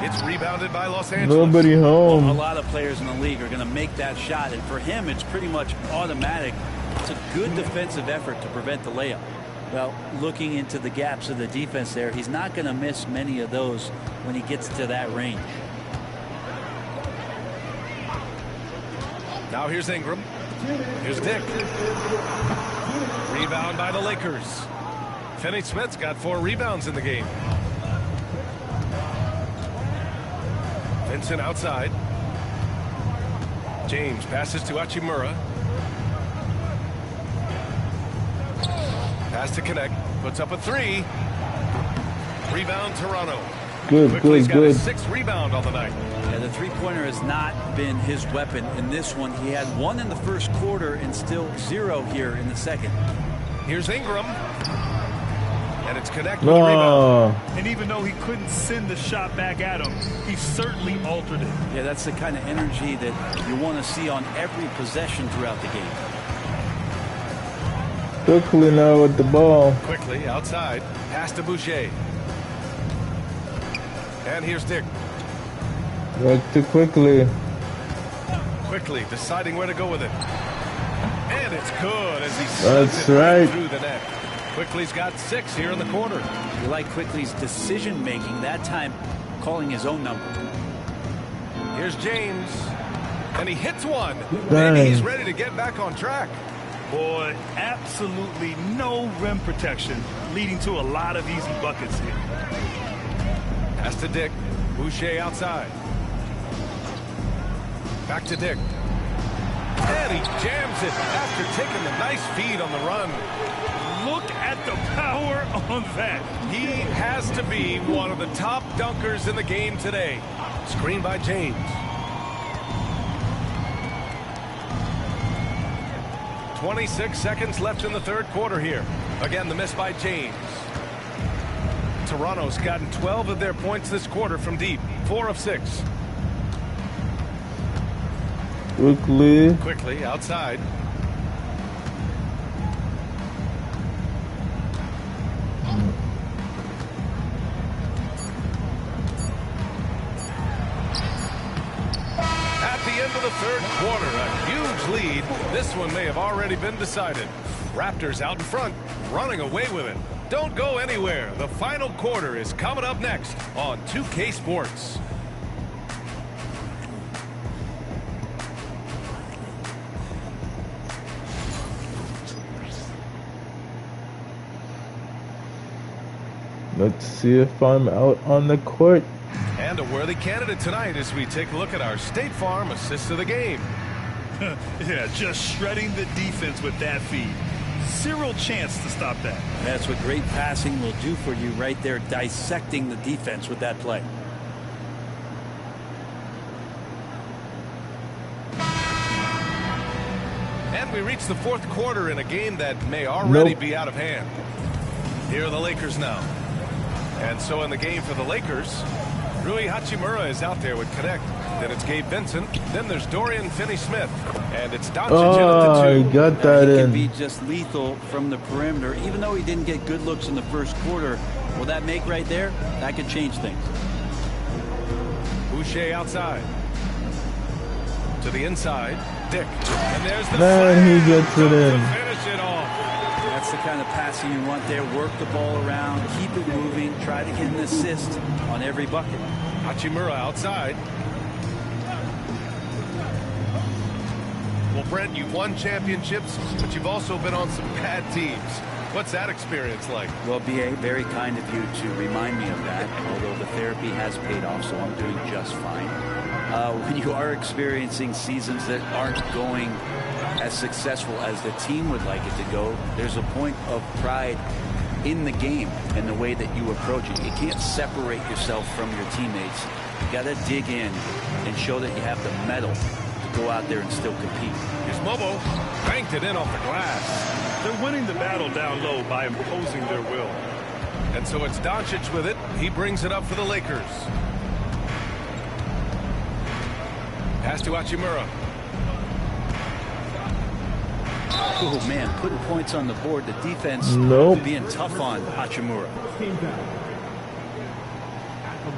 Speaker 6: It's rebounded by Los Angeles.
Speaker 1: Nobody home.
Speaker 8: Well, a lot of players in the league are going to make that shot, and for him, it's pretty much automatic. It's a good defensive effort to prevent the layup. Well, looking into the gaps of the defense there, he's not going to miss many of those when he gets to that range.
Speaker 6: Now here's Ingram. Here's Dick. Rebound by the Lakers. Finney Smith's got 4 rebounds in the game. Vincent outside. James passes to Hachimura. Pass to Connect. Puts up a 3. Rebound Toronto.
Speaker 1: Good,
Speaker 6: Quickly's
Speaker 1: good,
Speaker 6: got
Speaker 1: good.
Speaker 6: a 6th rebound on the night.
Speaker 8: Yeah, the three-pointer has not been his weapon in this one. He had 1 in the first quarter and still 0 here in the second.
Speaker 6: Here's Ingram. And it's Connect with the rebound.
Speaker 7: And even though he couldn't send the shot back at him, he certainly altered it.
Speaker 8: Yeah, that's the kind of energy that you want to see on every possession throughout the game.
Speaker 1: Quickly now with the ball.
Speaker 6: Quickly outside. Pass to Boucher. And here's Dick.
Speaker 1: Back to Quickly.
Speaker 6: Quickly deciding where to go with it. And it's good as he
Speaker 1: That's
Speaker 6: slides it right
Speaker 1: right.
Speaker 6: through the net. Quickly's got 6 here in the quarter.
Speaker 8: You like Quickly's decision making, that time calling his own number.
Speaker 6: Here's James. And he hits one.
Speaker 1: Dang.
Speaker 6: Maybe he's ready to get back on track.
Speaker 7: Boy, absolutely no rim protection, leading to a lot of easy buckets here.
Speaker 6: Pass to Dick. Boucher outside. Back to Dick. And he jams it after taking the nice feed on the run.
Speaker 7: Look at the power on that.
Speaker 6: He has to be one of the top dunkers in the game today. Screen by James. .26 seconds left in the third quarter here. Again, the miss by James. Toronto's gotten 12 of their points this quarter from deep. 4 of 6. Quickly outside. At the end of the third quarter, a huge lead. This one may have already been decided. Raptors out in front, running away with it. Don't go anywhere. The final quarter is coming up next on 2K Sports.
Speaker 1: Let's see if I'm out on the court.
Speaker 6: And a worthy candidate tonight as we take a look at our State Farm assist of the game.
Speaker 7: Yeah, just shredding the defense with that feed. Zero chance to stop that.
Speaker 8: That's what great passing will do for you right there, dissecting the defense with that play.
Speaker 6: And we reach the fourth quarter in a game that may already be out of hand. Here are the Lakers now. And so in the game for the Lakers, Rui Hachimura is out there with Connect. Then it's Gabe Vincent. Then there's Dorian Finney-Smith. And it's Doncic in at the 2.
Speaker 1: I got that
Speaker 8: he
Speaker 1: in.
Speaker 8: can be just lethal from the perimeter. Even though he didn't get good looks in the first quarter, will that make right there? That could change things.
Speaker 6: Boucher outside. To the inside. Dick. And there's the
Speaker 1: Man, he gets it in.
Speaker 6: to finish it off.
Speaker 8: That's the kind of passing you want there. Work the ball around, keep it moving, try to get an assist on every bucket.
Speaker 6: Hachimura outside. Well, Brent, you've won championships, but you've also been on some bad teams. What's that experience like?
Speaker 8: Well, B.A., very kind of you to remind me of that, although the therapy has paid off, so I'm doing just fine. When you are experiencing seasons that aren't going as successful as the team would like it to go, there's a point of pride in the game and the way that you approach it. You can't separate yourself from your teammates. You got to dig in and show that you have the mettle to go out there and still compete.
Speaker 6: Here's Mobo. Banked it in off the glass.
Speaker 7: They're winning the battle down low by imposing their will.
Speaker 6: And so it's Doncic with it. He brings it up for the Lakers. Pass to Hachimura.
Speaker 8: Oh, man, putting points on the board. The defense
Speaker 1: Nope.
Speaker 8: being tough on Hachimura.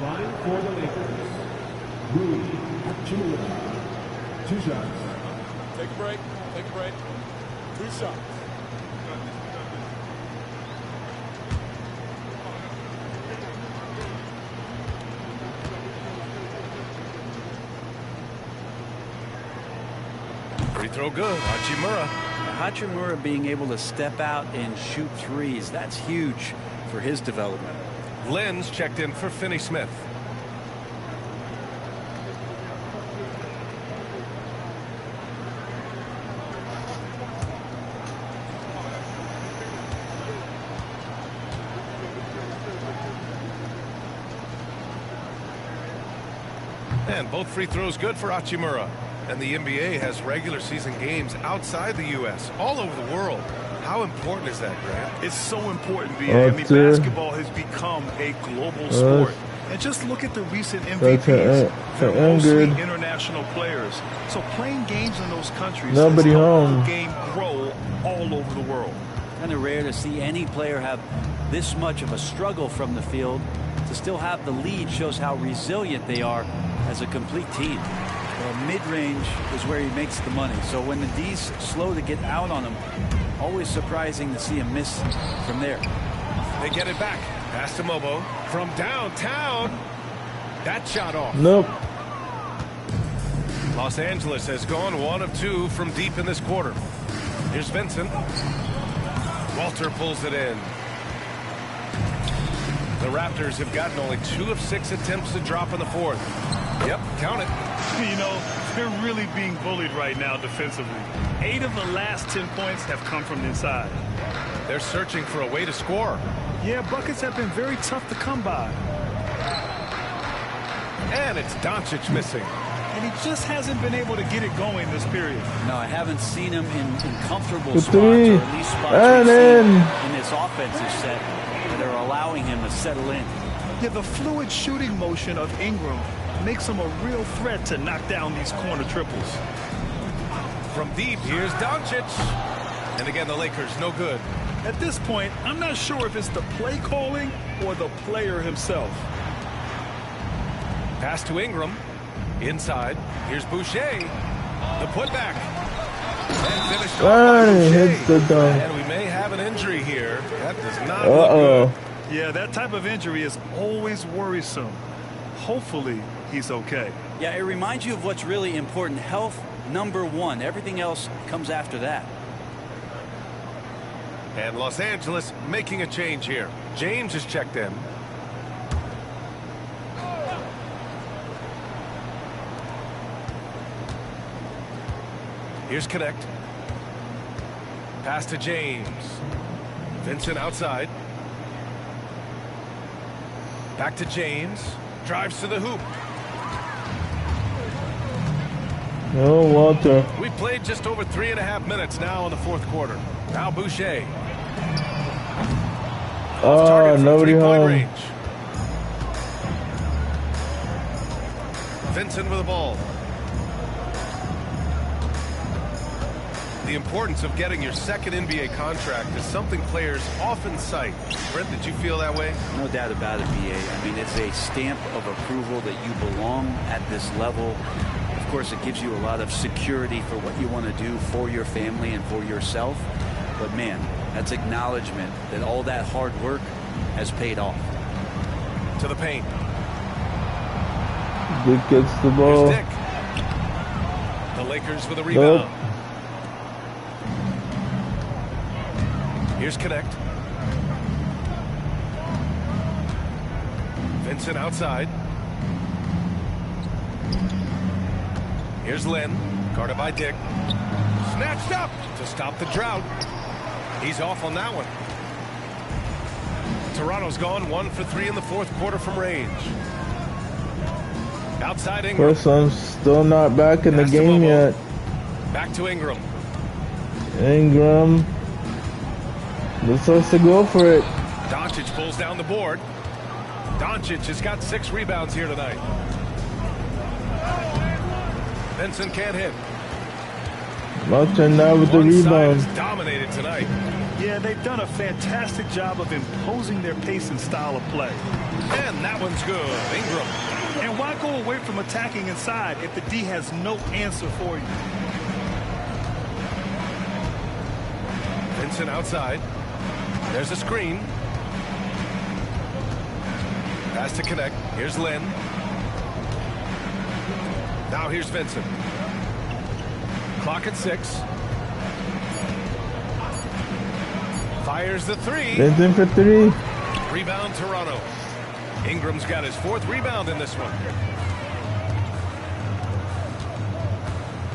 Speaker 5: Slotting for the Lakers, Rui Hachimura. 2 shots.
Speaker 3: Take a break. Take a break. 2 shots.
Speaker 6: Free throw good. Hachimura.
Speaker 8: Hachimura being able to step out and shoot threes, that's huge for his development.
Speaker 6: Lynn's checked in for Finney Smith. And both free throws good for Hachimura. And the NBA has regular season games outside the U.S., all over the world. How important is that, Grant?
Speaker 7: It's so important, B.A. I mean, basketball has become a global sport. And just look at the recent MVPs. They're mostly international players. So playing games in those countries has helped the game grow all over the world.
Speaker 8: Kind of rare to see any player have this much of a struggle from the field. To still have the lead shows how resilient they are as a complete team. Well, mid-range is where he makes the money. So when the D's slow to get out on him, always surprising to see him miss from there.
Speaker 6: They get it back. Pass to Mobo from downtown. That shot off.
Speaker 1: Nope.
Speaker 6: Los Angeles has gone 1 of 2 from deep in this quarter. Here's Vincent. Walter pulls it in. The Raptors have gotten only 2 of 6 attempts to drop in the 4th. Yep, count it.
Speaker 7: You know, they're really being bullied right now defensively. 8 of the last 10 points have come from inside.
Speaker 6: They're searching for a way to score.
Speaker 7: Yeah, buckets have been very tough to come by.
Speaker 6: And it's Doncic missing.
Speaker 7: And he just hasn't been able to get it going this period.
Speaker 8: No, I haven't seen him in comfortable spots, or at least spots in this offensive set that are allowing him to settle in.
Speaker 7: Yeah, the fluid shooting motion of Ingram makes him a real threat to knock down these corner triples.
Speaker 6: From deep, here's Doncic. And again, the Lakers, no good.
Speaker 7: At this point, I'm not sure if it's the play calling or the player himself.
Speaker 6: Pass to Ingram. Inside. Here's Boucher. The putback. And finished off by Boucher. And we may have an injury here. That does not look good.
Speaker 7: Yeah, that type of injury is always worrisome. Hopefully, he's okay.
Speaker 8: Yeah, it reminds you of what's really important. Health, #1. Everything else comes after that.
Speaker 6: And Los Angeles making a change here. James is checked in. Here's Connect. Pass to James. Vincent outside. Back to James. Drives to the hoop.
Speaker 1: Oh, Walter.
Speaker 6: We played just over 3.5 minutes now in the 4th quarter. Now Boucher.
Speaker 1: Oh, nobody home.
Speaker 6: Range. Vincent with the ball. The importance of getting your 2nd NBA contract is something players often cite. Brent, did you feel that way?
Speaker 8: No doubt about it, BA. I mean, it's a stamp of approval that you belong at this level. Of course, it gives you a lot of security for what you want to do for your family and for yourself. But man, that's acknowledgement that all that hard work has paid off.
Speaker 6: To the paint.
Speaker 1: Dick gets the ball.
Speaker 6: Here's Dick. The Lakers with a rebound. Here's Connect. Vincent outside. Here's Lynn. Guarded by Dick. Snatched up to stop the drought. He's off on that one. Toronto's gone 1 for 3 in the 4th quarter from range. Outside Ingram.
Speaker 1: First, I'm still not back in the game yet.
Speaker 6: Back to Ingram.
Speaker 1: Ingram. Looks supposed to go for it.
Speaker 6: Doncic pulls down the board. Doncic has got 6 rebounds here tonight. Vincent can't hit.
Speaker 1: Walter now with the rebound.
Speaker 6: Dominated tonight.
Speaker 7: Yeah, they've done a fantastic job of imposing their pace and style of play.
Speaker 6: And that one's good. Ingram.
Speaker 7: And why go away from attacking inside if the D has no answer for you?
Speaker 6: Vincent outside. There's a screen. Pass to connect. Here's Lynn. Now here's Vincent. Clock at 6. Fires the 3.
Speaker 1: Vincent for 3.
Speaker 6: Rebound Toronto. Ingram's got his 4th rebound in this one.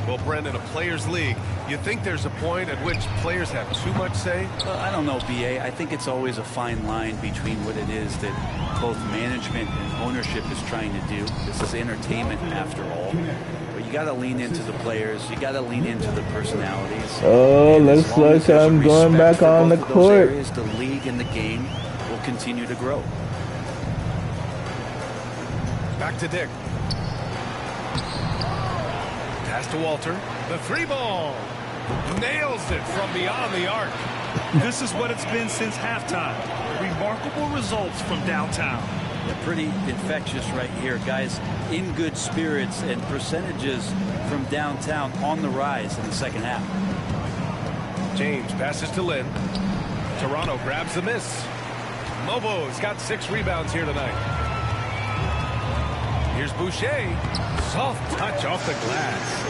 Speaker 6: Well, Brendan, a players' league, you think there's a point at which players have too much say?
Speaker 8: Well, I don't know, B.A. I think it's always a fine line between what it is that both management and ownership is trying to do. This is entertainment after all. But you got to lean into the players. You got to lean into the personalities.
Speaker 1: Oh, looks like I'm going back on the court.
Speaker 8: Areas, the league and the game will continue to grow.
Speaker 6: Back to Dick. Pass to Walter. The 3-ball. Nails it from beyond the arc.
Speaker 7: This is what it's been since halftime. Remarkable results from downtown.
Speaker 8: Yeah, pretty infectious right here, guys. In good spirits and percentages from downtown on the rise in the second half.
Speaker 6: James passes to Lynn. Toronto grabs the miss. Mobo's got 6 rebounds here tonight. Here's Boucher. Soft touch off the glass.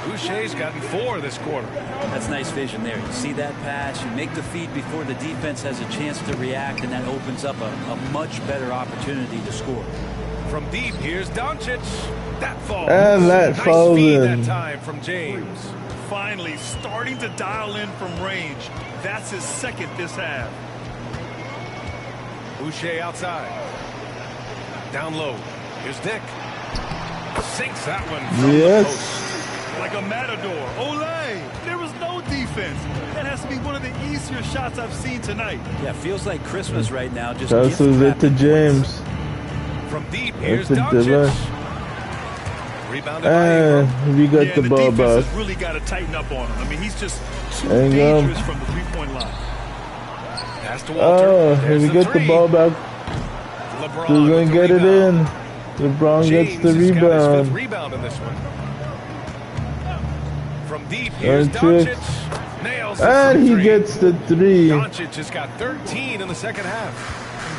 Speaker 6: Boucher's gotten 4 this quarter.
Speaker 8: That's nice vision there. You see that pass, you make the feed before the defense has a chance to react, and that opens up a much better opportunity to score.
Speaker 6: From deep, here's Doncic. That falls.
Speaker 1: And that
Speaker 6: nice
Speaker 1: falls
Speaker 6: feed
Speaker 1: in.
Speaker 6: that time from James.
Speaker 7: Finally starting to dial in from range. That's his 2nd this half.
Speaker 6: Boucher outside. Down low. Here's Dick. Sinks that one from the post.
Speaker 7: Like a matador. Olay! There was no defense. That has to be one of the easier shots I've seen tonight.
Speaker 8: Yeah, feels like Christmas right now. Just
Speaker 1: passes it to James.
Speaker 6: From deep, here's Doncic. Rebounded by
Speaker 1: And we got the ball back.
Speaker 7: Has really got to tighten up on him. I mean, he's just too dangerous from the three-point line.
Speaker 6: Pass to Walter.
Speaker 1: We get the ball back.
Speaker 6: LeBron
Speaker 1: We're going to get it in. LeBron
Speaker 6: James
Speaker 1: gets the
Speaker 6: has got his 5th
Speaker 1: rebound.
Speaker 6: rebound in this one. From deep, here's Doncic. Nails
Speaker 1: And he gets the 3.
Speaker 6: Doncic has got 13 in the second half.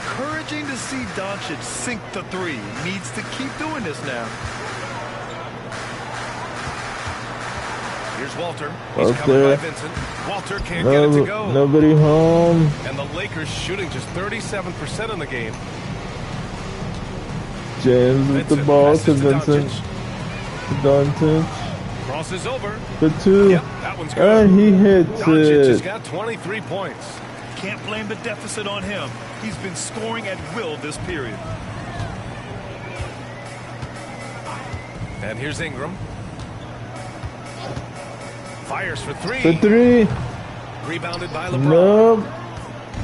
Speaker 7: Encouraging to see Doncic sink the 3. Needs to keep doing this now.
Speaker 6: Here's Walter. He's covered by Vincent. Walter can't get it to go.
Speaker 1: Nobody home.
Speaker 6: And the Lakers shooting just 37% in the game.
Speaker 1: James with the ball to Vincent. Doncic.
Speaker 6: Crosses over.
Speaker 1: The 2.
Speaker 6: Yep, that one's good.
Speaker 1: And he hits
Speaker 6: Doncic has
Speaker 1: it.
Speaker 6: got 23 points.
Speaker 7: Can't blame the deficit on him. He's been scoring at will this period.
Speaker 6: And here's Ingram. Fires for 3.
Speaker 1: The 3.
Speaker 6: Rebounded by LeBron.
Speaker 1: Nope.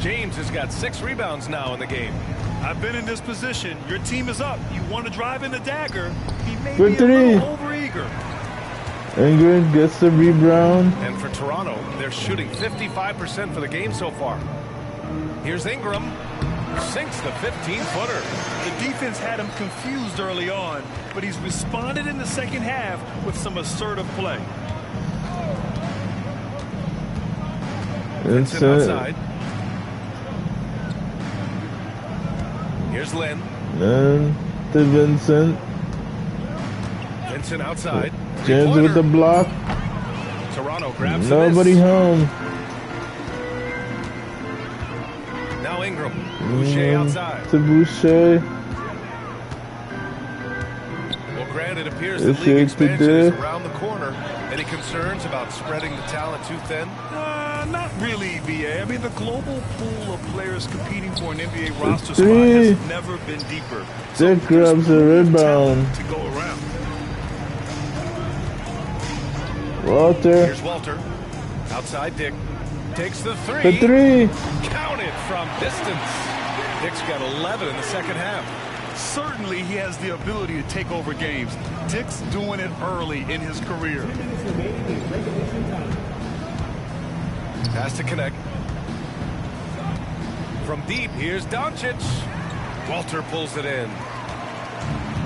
Speaker 6: James has got 6 rebounds now in the game.
Speaker 7: I've been in this position. Your team is up. You want to drive in the dagger. He may
Speaker 1: For
Speaker 7: be
Speaker 1: 3.
Speaker 7: a little overeager.
Speaker 1: Ingram gets the rebound.
Speaker 6: And for Toronto, they're shooting 55% for the game so far. Here's Ingram. Sinks the 15-footer.
Speaker 7: The defense had him confused early on, but he's responded in the second half with some assertive play.
Speaker 6: Vincent outside. Here's Lynn.
Speaker 1: And to Vincent.
Speaker 6: Vincent outside.
Speaker 1: James with the block.
Speaker 6: Toronto grabs
Speaker 1: Nobody
Speaker 6: the miss.
Speaker 1: home.
Speaker 6: Now Ingram. Boucher outside.
Speaker 1: To Boucher.
Speaker 6: Well, Grant, it appears the league expansion is around the corner. Any concerns about spreading the talent too thin?
Speaker 7: Not really, BA. I mean, the global pool of players competing for an NBA roster spot has never been deeper.
Speaker 1: Dick grabs the rebound.
Speaker 7: To go around.
Speaker 1: Walter.
Speaker 6: Here's Walter. Outside Dick. Takes the 3.
Speaker 1: The 3.
Speaker 6: Count it from distance. Dick's got 11 in the second half.
Speaker 7: Certainly he has the ability to take over games. Dick's doing it early in his career.
Speaker 6: Pass to connect. From deep, here's Doncic. Walter pulls it in.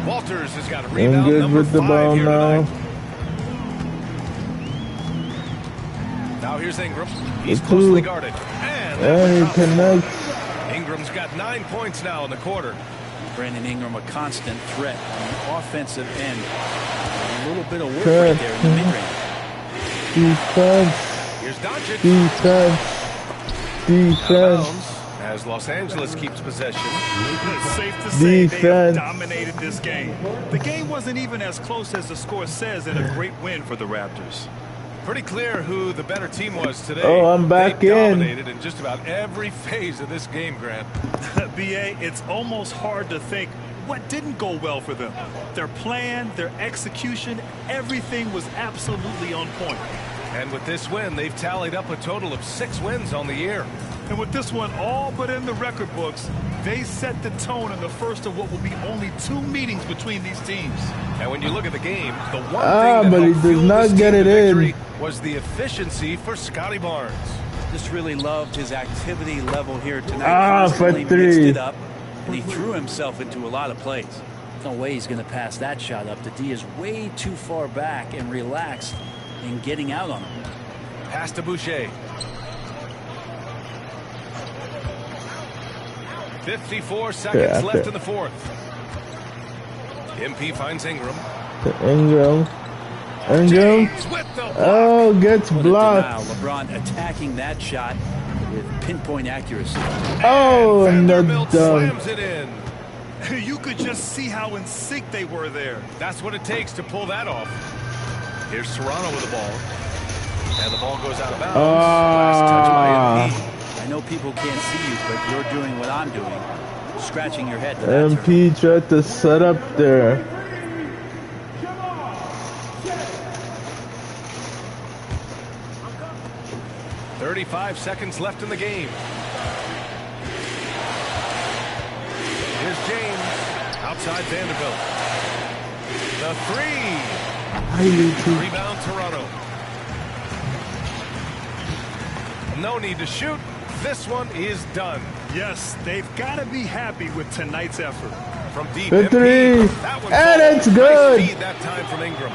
Speaker 6: Walters has got a rebound.
Speaker 1: I'm good
Speaker 6: number
Speaker 1: with the
Speaker 6: 5
Speaker 1: ball
Speaker 6: here
Speaker 1: now.
Speaker 6: tonight. Now here's Ingram. He's closely guarded.
Speaker 1: And he connects.
Speaker 6: Ingram's got 9 points now in the quarter.
Speaker 8: Brandon Ingram, a constant threat on the offensive end. A little bit of work right there in the mid-range.
Speaker 1: Defense.
Speaker 6: Here's Doncic.
Speaker 1: Defense.
Speaker 6: As Los Angeles keeps possession.
Speaker 7: It's safe to say they have dominated this game. The game wasn't even as close as the score says, and a great win for the Raptors.
Speaker 6: Pretty clear who the better team was today.
Speaker 1: Oh, I'm back
Speaker 6: they
Speaker 1: in.
Speaker 6: Dominated in just about every phase of this game, Grant.
Speaker 7: BA, it's almost hard to think what didn't go well for them. Their plan, their execution, everything was absolutely on point.
Speaker 6: And with this win, they've tallied up a total of 6 wins on the year.
Speaker 7: And with this one all but in the record books, they set the tone in the first of what will be only 2 meetings between these teams.
Speaker 6: And when you look at the game, the one thing that
Speaker 1: but he
Speaker 6: helped
Speaker 1: does
Speaker 6: fuel
Speaker 1: not
Speaker 6: this
Speaker 1: get
Speaker 6: team
Speaker 1: it
Speaker 6: to victory
Speaker 1: in.
Speaker 6: was the efficiency for Scotty Barnes.
Speaker 8: Just really loved his activity level here tonight.
Speaker 1: For
Speaker 8: Constantly
Speaker 1: 3.
Speaker 8: mixed it up, and he threw himself into a lot of plays. No way he's going to pass that shot up. The D is way too far back and relaxed in getting out on him.
Speaker 6: Pass to Boucher. 54 seconds left in the fourth. MP finds Ingram.
Speaker 1: Ingram. Oh, gets blocked.
Speaker 8: LeBron attacking that shot with pinpoint accuracy.
Speaker 1: Oh, and the dunk.
Speaker 6: Slams it in.
Speaker 7: You could just see how in sync they were there.
Speaker 6: That's what it takes to pull that off. Here's Toronto with the ball. And the ball goes out of bounds. Last touch by MP.
Speaker 8: I know people can't see you, but you're doing what I'm doing. Scratching your head. To that
Speaker 1: MP tried to set up there.
Speaker 6: .35 seconds left in the game. Here's James. Outside Vanderbilt. The 3. Rebound Toronto. No need to shoot. This one is done.
Speaker 7: Yes, they've got to be happy with tonight's effort.
Speaker 6: From deep,
Speaker 1: The 3. And it's good.
Speaker 6: Nice feed that time from Ingram.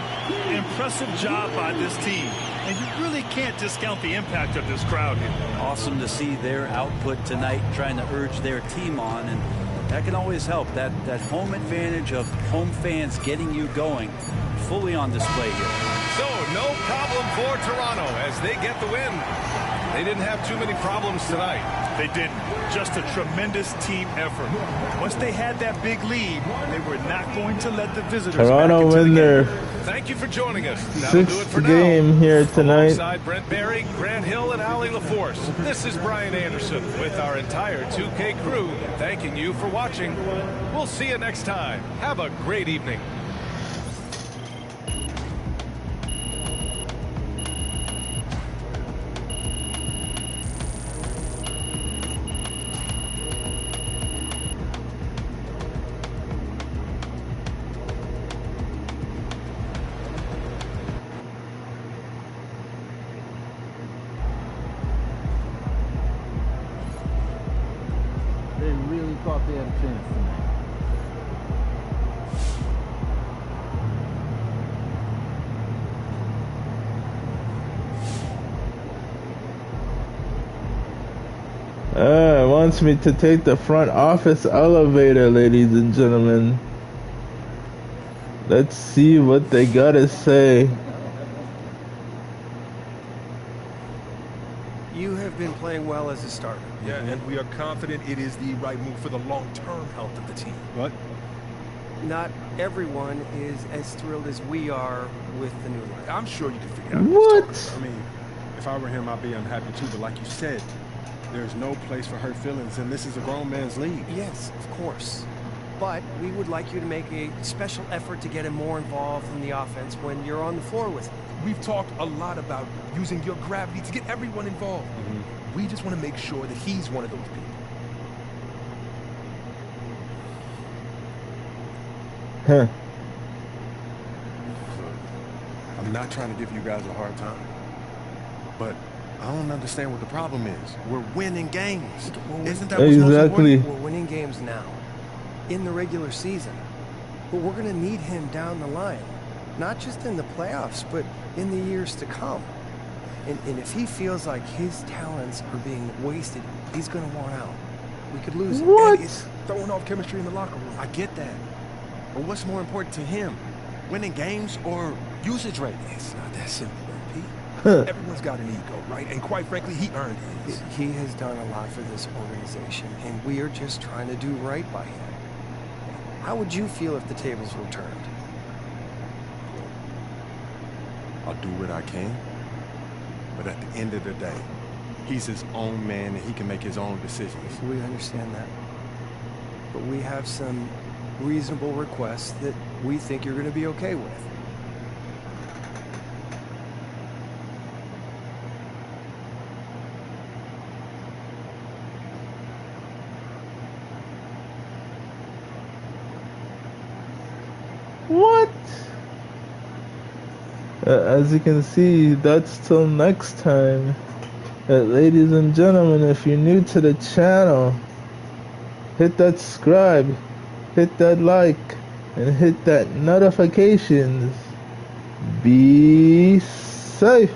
Speaker 7: Impressive job by this team. And you really can't discount the impact of this crowd here.
Speaker 8: Awesome to see their output tonight, trying to urge their team on, and that can always help. That home advantage of home fans getting you going, fully on display here.
Speaker 6: So, no problem for Toronto as they get the win. They didn't have too many problems tonight.
Speaker 7: They didn't. Just a tremendous team effort. Once they had that big lead, they were not going to let the visitors
Speaker 1: Toronto
Speaker 7: back into
Speaker 1: win
Speaker 7: the
Speaker 1: their
Speaker 7: game.
Speaker 6: Thank you for joining us. That'll do it for
Speaker 1: 6th
Speaker 6: now.
Speaker 1: game here tonight.
Speaker 6: Alongside Brent Barry, Grant Hill, and Ali LaForce, this is Brian Anderson with our entire 2K crew thanking you for watching. We'll see you next time. Have a great evening.
Speaker 4: They really thought they had a chance tonight.
Speaker 1: Wants me to take the front office elevator, ladies and gentlemen. Let's see what they gotta say.
Speaker 14: You have been playing well as a starter.
Speaker 15: Yeah, and we are confident it is the right move for the long-term health of the team.
Speaker 14: What? Not everyone is as thrilled as we are with the new line.
Speaker 15: I'm sure you can figure out
Speaker 1: What?
Speaker 16: I mean, if I were him, I'd be unhappy too. But like you said, there's no place for hurt feelings, and this is a grown man's league.
Speaker 14: Yes, of course. But we would like you to make a special effort to get him more involved in the offense when you're on the floor with him.
Speaker 15: We've talked a lot about using your gravity to get everyone involved. We just want to make sure that he's one of those people.
Speaker 1: Huh.
Speaker 3: I'm not trying to give you guys a hard time, but
Speaker 16: I don't understand what the problem is. We're winning games. Isn't that
Speaker 1: Exactly.
Speaker 16: what's most important?
Speaker 14: We're winning games now, in the regular season. But we're going to need him down the line. Not just in the playoffs, but in the years to come. And if he feels like his talents are being wasted, he's going to want out. We could lose him.
Speaker 1: What?
Speaker 15: And it's throwing off chemistry in the locker room.
Speaker 16: I get that. But what's more important to him? Winning games or usage rate?
Speaker 15: It's not that simple, Pete. Everyone's got an ego, right? And quite frankly, he earned his.
Speaker 14: He has done a lot for this organization, and we are just trying to do right by him. How would you feel if the tables were turned?
Speaker 3: I'll do what I can. But at the end of the day, he's his own man and he can make his own decisions.
Speaker 14: We understand that. But we have some reasonable requests that we think you're going to be okay with.
Speaker 1: What? As you can see, that's till next time. Ladies and gentlemen, if you're new to the channel, hit that subscribe, hit that like, and hit that notifications. Be safe.